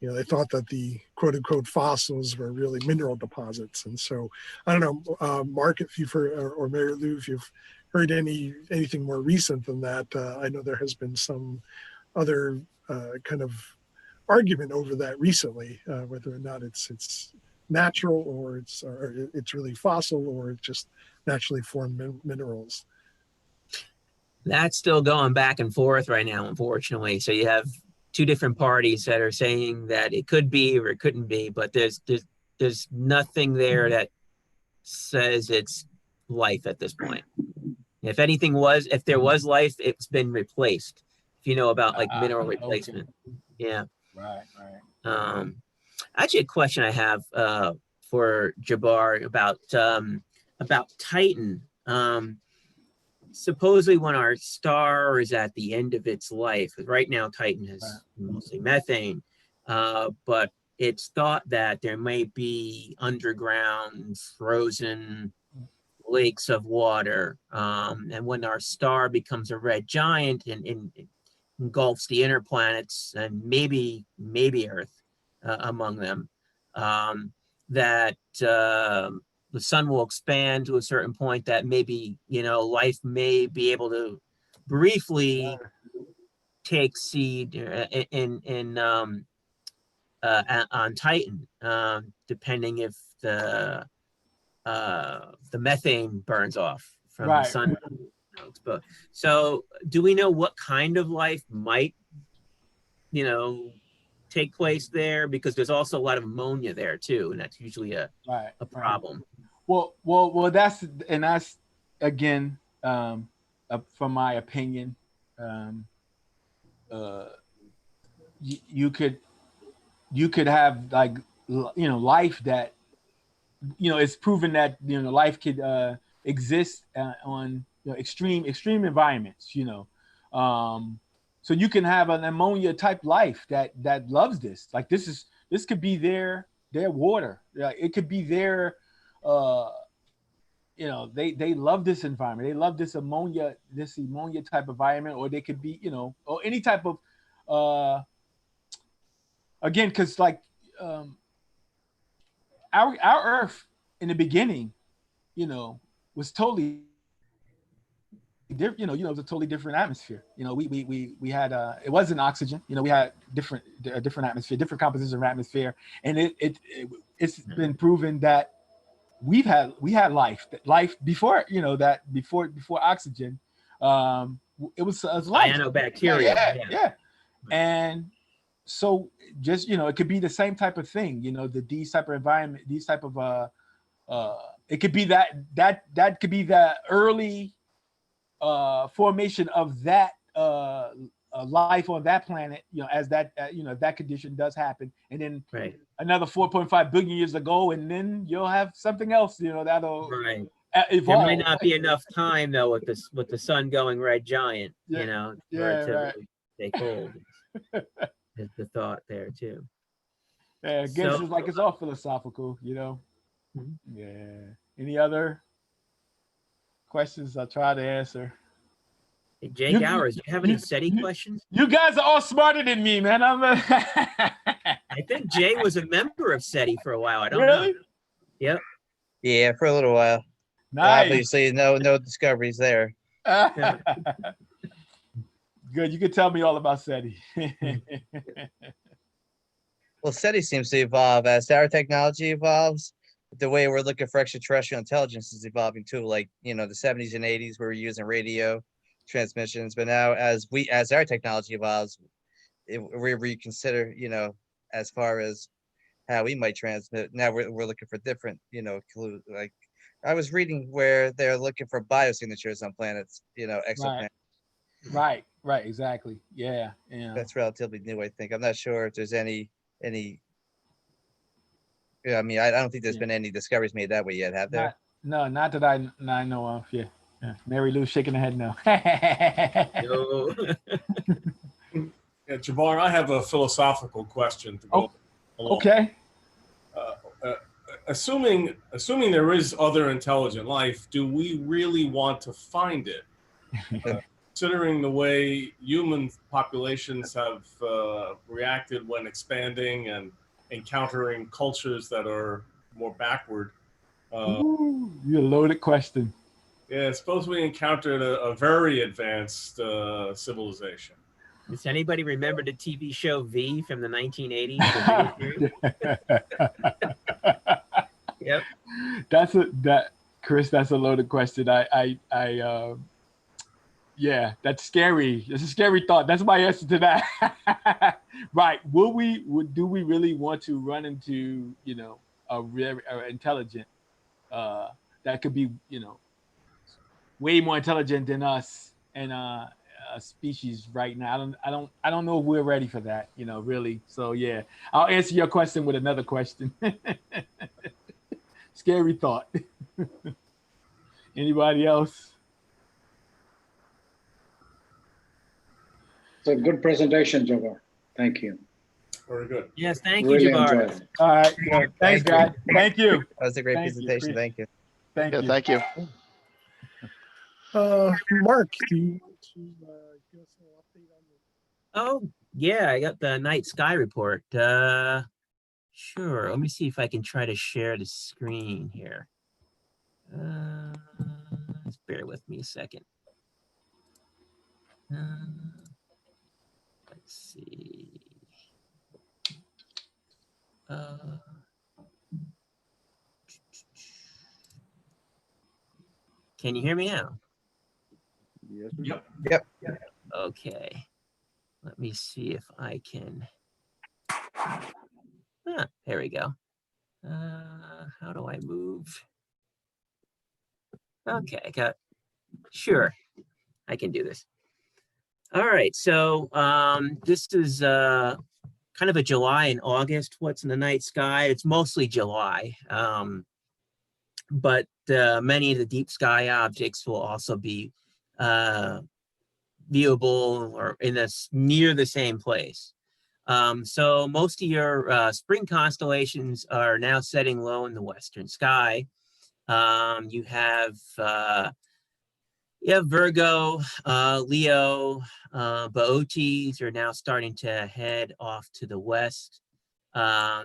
they thought that the quote unquote fossils were really mineral deposits. And so, I don't know, Mark, if you've heard, or Mary Lou, if you've heard anything more recent than that. I know there has been some other kind of argument over that recently, whether or not it's natural or it's really fossil or it's just naturally formed minerals. That's still going back and forth right now, unfortunately. So you have two different parties that are saying that it could be or it couldn't be, but there's nothing there that says it's life at this point. If there was life, it's been replaced. if you know about like Ah, mineral okay. replacement. Yeah. Right, right. Actually, a question I have for Jabbar about Titan. Supposedly, when our star is at the end of its life, 'cause right now Titan has mostly methane, but it's thought that there may be underground frozen lakes of water, and when our star becomes a red giant and engulfs the inner planets and maybe Earth among them, that the sun will expand to a certain point that maybe life may be able to briefly take seed on Titan, depending if the methane burns off from the Right. sun. But so, do we know what kind of life might take place there? Because there's also a lot of ammonia there too, and that's usually a problem. Well, that's again, from my opinion, you could have like life that it's proven that life could exist on extreme environments. So you can have an ammonia type life that loves this. Like this could be their water. It could be their they love this environment. They love this ammonia type environment, or they could be or any type of again, because like our Earth in the beginning, was totally different. It was a totally different atmosphere. We had it wasn't oxygen. We had different atmosphere, different composition of atmosphere, and it's been proven that we had life before before oxygen. It was life. Cyanobacteria. Yeah. And so just it could be the same type of thing. These type of environment, these type of it could be that could be the early formation of that life on that planet, as that that condition does happen, and then another 4.5 billion years ago, and then you'll have something else, that'll evolve. There might not be enough time though with the sun going red giant, for it to really take hold. Is the thought there too. Yeah, I guess it's all philosophical, Mm-hmm. Yeah. Any other questions I'll try to answer? Hey, Jay Gowers, do you have any SETI questions? You guys are all smarter than me, man. I think Jay was a member of SETI for a while. I don't know. Yep. Yeah, for a little while. Nice. Obviously, no discoveries there. Good. You can tell me all about SETI. Well, SETI seems to evolve as our technology evolves. The way we're looking for extraterrestrial intelligence is evolving too. Like, the 70s and 80s, we were using radio transmissions, but now as our technology evolves, we reconsider, as far as how we might transmit. Now we're looking for different, clues. Like I was reading where they're looking for biosignatures on planets, exoplanets. Right, exactly. Yeah. That's relatively new, I think. I'm not sure if there's any. Yeah, I mean, I don't think there's been any discoveries made that way yet, have there? Not that I know of. Yeah. Mary Lou shaking her head no. No. Yeah, Jabbar, I have a philosophical question to go along. Okay. Assuming there is other intelligent life, do we really want to find it? Considering the way human populations have reacted when expanding and encountering cultures that are more backward. Ooh, you a loaded question. Yeah, suppose we encountered a very advanced civilization. Does anybody remember the TV show V from the 1980s? Yep. Chris, that's a loaded question. Yeah, that's scary. It's a scary thought. That's my answer to that. Right. Do we really want to run into, a very intelligent, that could be, way more intelligent than us, and species right now. I don't know if we're ready for that, really. So yeah, I'll answer your question with another question. Scary thought. Anybody else? It's a good presentation, Jabbar. Thank you. Very good. Yes, thank you, Really Jabbar. enjoyed it. All right. Good. Thanks, Thank you. guys. Thank you. That was a great Thank you. presentation. Thank you. Thank Yeah, you. thank you. Mark, do you want to give us an update on the Oh, yeah, I got the night sky report. Sure. Let me see if I can try to share the screen here. Just bear with me a second. Let's see. Can you hear me now? Yep. Yep. Okay. Let me see if I can. There we go. How do I move? Okay, sure, I can do this. All right, so this is kind of a July and August. What's in the night sky? It's mostly July, but many of the deep sky objects will also be viewable or in this near the same place. So most of your spring constellations are now setting low in the western sky. You have Virgo, Leo, Boötes are now starting to head off to the west.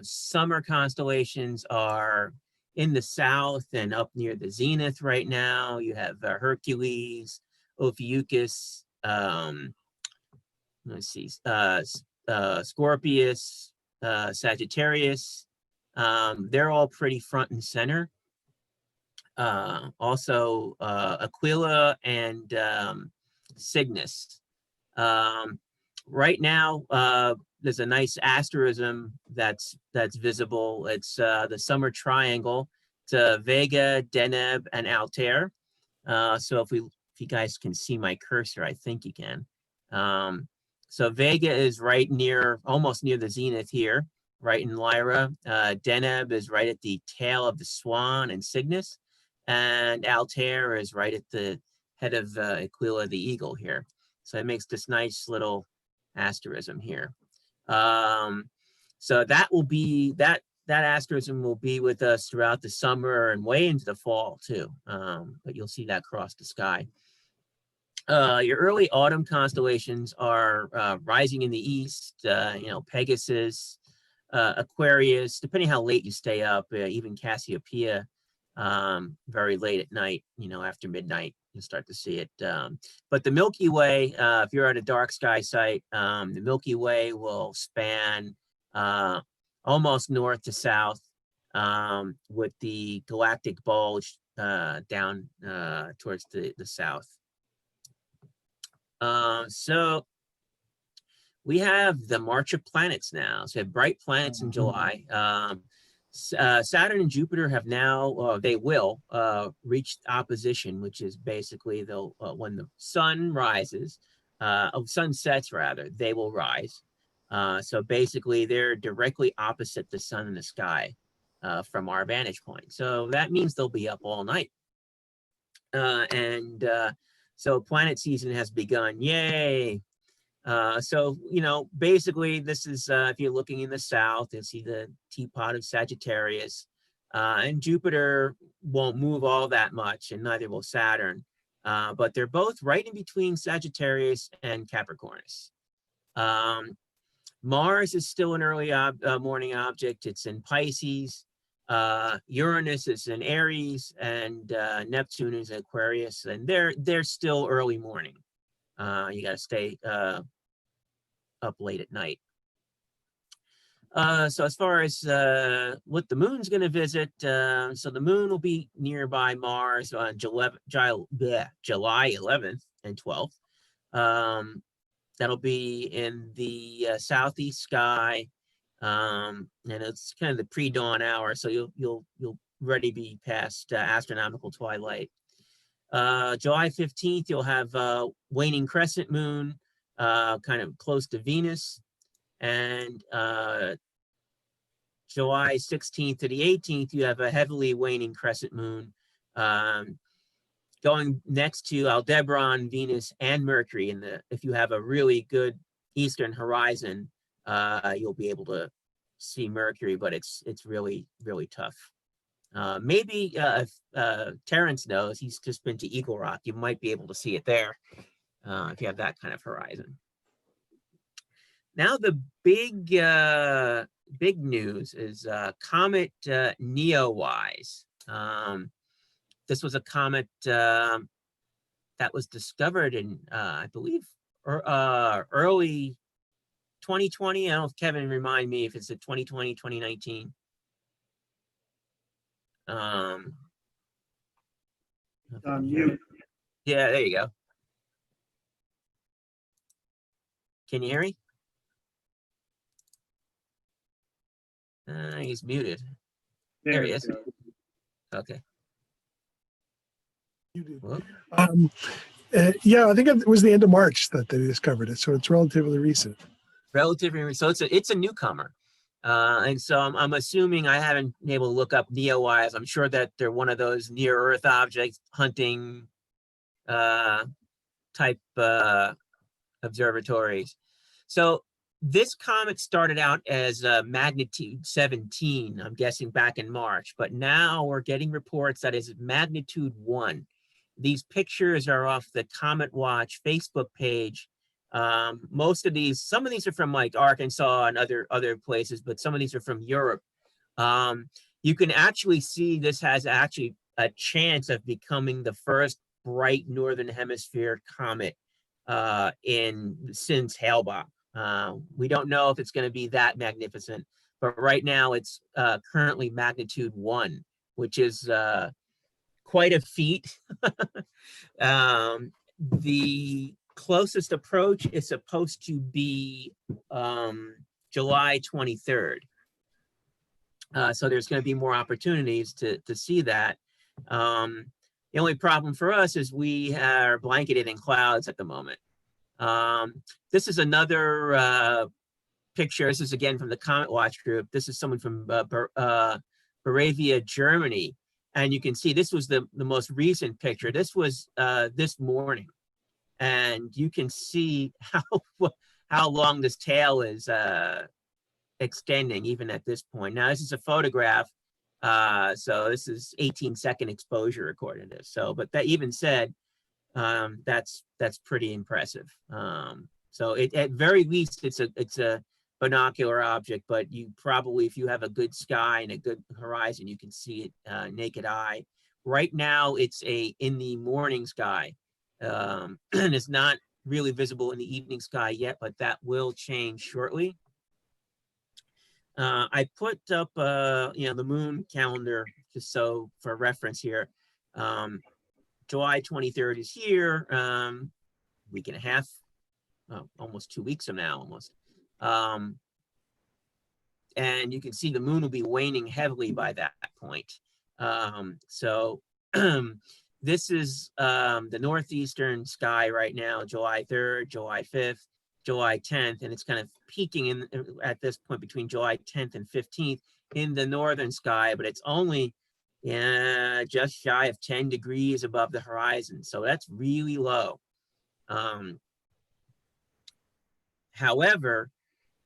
Summer constellations are in the south and up near the zenith right now. You have Hercules, Ophiuchus, let's see, Scorpius, Sagittarius. They're all pretty front and center. Also Aquila and Cygnus. Right now, there's a nice asterism that's visible. It's the summer triangle. It's Vega, Deneb, and Altair. So if you guys can see my cursor, I think you can. So Vega is right near, almost near the zenith here, right in Lyra. Deneb is right at the tail of the Swan and Cygnus. And Altair is right at the head of Aquila the Eagle here. So it makes this nice little asterism here. So that will be, that asterism will be with us throughout the summer and way into the fall too. But you'll see that across the sky. Your early autumn constellations are rising in the east, Pegasus, Aquarius, depending how late you stay up, even Cassiopeia, very late at night, after midnight, you'll start to see it. But the Milky Way, if you're at a dark sky site, the Milky Way will span almost north to south, with the galactic bulge down towards the south. So we have the March of planets now. So we have bright planets in July. Saturn and Jupiter have now, they will reach opposition, which is basically they'll, when the sun rises, sun sets rather, they will rise. So basically they're directly opposite the sun in the sky from our vantage point. So that means they'll be up all night. So planet season has begun, yay. So, basically this is, if you're looking in the south, you'll see the teapot of Sagittarius, and Jupiter won't move all that much, and neither will Saturn, but they're both right in between Sagittarius and Capricornus. Mars is still an early morning object. It's in Pisces. Uranus is in Aries, and Neptune is in Aquarius, and they're still early morning. You got to stay up late at night. So as far as what the moon's going to visit, so the moon will be nearby Mars on July 11th and 12th. That'll be in the southeast sky, and it's kind of the pre-dawn hour, so you'll already be past astronomical twilight. July 15th, you'll have waning crescent moon, kind of close to Venus. And July 16th to the 18th, you have a heavily waning crescent moon going next to Aldebaran, Venus, and Mercury. If you have a really good eastern horizon, you'll be able to see Mercury, but it's really, really tough. Maybe if Terrence knows, he's just been to Eagle Rock, you might be able to see it there if you have that kind of horizon. Now the big news is comet Neowise. This was a comet that was discovered in, I believe, early 2020. I don't know if Kevin remind me if it's a 2020, 2019. Mute. Yeah, there you go. Can you hear me? He's muted. There he is. Okay. Yeah, I think it was the end of March that they discovered it, so it's relatively recent. Relatively, so it's a newcomer, and so I'm assuming, I haven't been able to look up Neowise. I'm sure that they're one of those near Earth object hunting type observatories. So this comet started out as magnitude 17, I'm guessing back in March, but now we're getting reports that is magnitude 1. These pictures are off the Comet Watch Facebook page. Most of these, some of these are from like Arkansas and other places, but some of these are from Europe. You can actually see this has actually a chance of becoming the first bright northern hemisphere comet since Hale-Bopp. We don't know if it's going to be that magnificent, but right now it's currently magnitude 1, which is quite a feat. The closest approach is supposed to be July 23rd. So there's going to be more opportunities to see that. The only problem for us is we are blanketed in clouds at the moment. This is another picture. This is again from the Comet Watch group. This is someone from Bavaria, Germany. And you can see this was the most recent picture. This was this morning. And you can see how long this tail is extending even at this point. Now, this is a photograph. So this is 18-second exposure according to this. So, but that even said, that's pretty impressive. So at very least, it's a binocular object, but you probably, if you have a good sky and a good horizon, you can see it naked eye. Right now, it's in the morning sky. And it's not really visible in the evening sky yet, but that will change shortly. I put up, the moon calendar just so for reference here. July 23rd is here, week and a half, almost 2 weeks from now, almost. And you can see the moon will be waning heavily by that point. So this is the northeastern sky right now, July 3rd, July 5th, July 10th, and it's kind of peaking at this point between July 10th and 15th in the northern sky, but it's only just shy of 10 degrees above the horizon. So that's really low. However,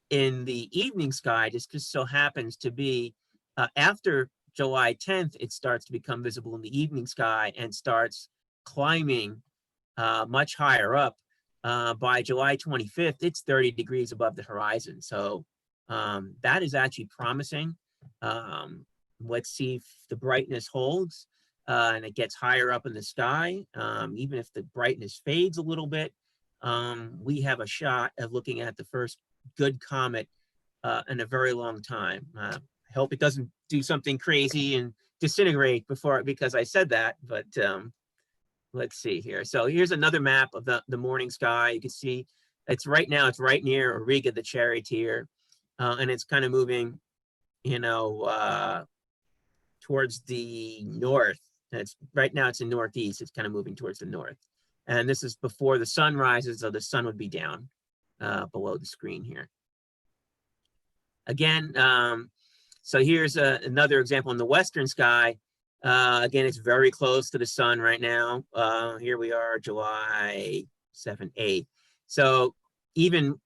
in the evening sky, this just so happens to be after July 10th, it starts to become visible in the evening sky and starts climbing much higher up. By July 25th, it's 30 degrees above the horizon. So that is actually promising. Let's see if the brightness holds and it gets higher up in the sky. Even if the brightness fades a little bit, we have a shot of looking at the first good comet in a very long time. I hope it doesn't do something crazy and disintegrate because I said that, but let's see here. So here's another map of the morning sky. You can see it's right near Auriga, the charioteer, and it's kind of moving, towards the north It's right now it's in northeast. It's kind of moving towards the north. And this is before the sun rises, so the sun would be down below the screen here. Again, so here's another example in the western sky. Again, it's very close to the sun right now. Here we are, July 7th, 8th. So even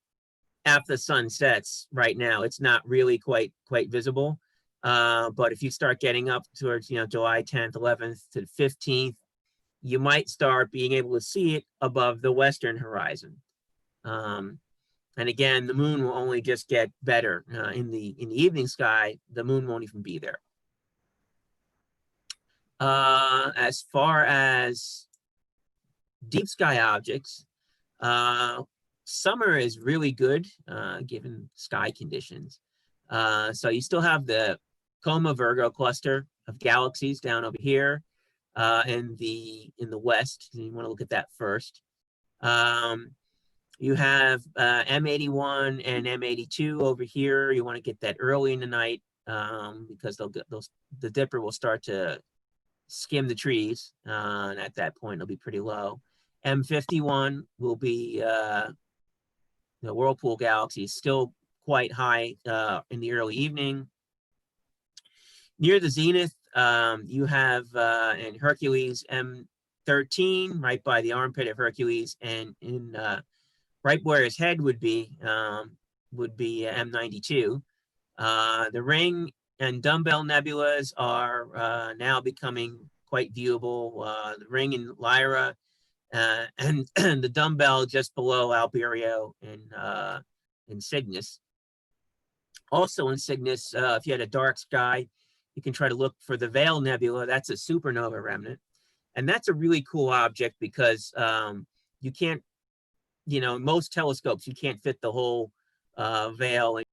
after the sun sets right now, it's not really quite visible. But if you start getting up towards, July 10th, 11th to the 15th, you might start being able to see it above the western horizon. And again, the moon will only just get better in the evening sky. The moon won't even be there. As far as deep sky objects, summer is really good given sky conditions. So you still have the Coma Virgo cluster of galaxies down over here in the west. You want to look at that first. You have M81 and M82 over here. You want to get that early in the night because the dipper will start to skim the trees, and at that point it'll be pretty low. M51 will be the Whirlpool galaxy, still quite high in the early evening. Near the zenith, you have in Hercules M13, right by the armpit of Hercules, and in right where his head would be M92. The Ring and Dumbbell nebulas are now becoming quite viewable. The Ring in Lyra and the Dumbbell just below Alberio in Cygnus. Also in Cygnus, if you had a dark sky, you can try to look for the Veil Nebula. That's a supernova remnant. And that's a really cool object because you can't, most telescopes, you can't fit the whole veil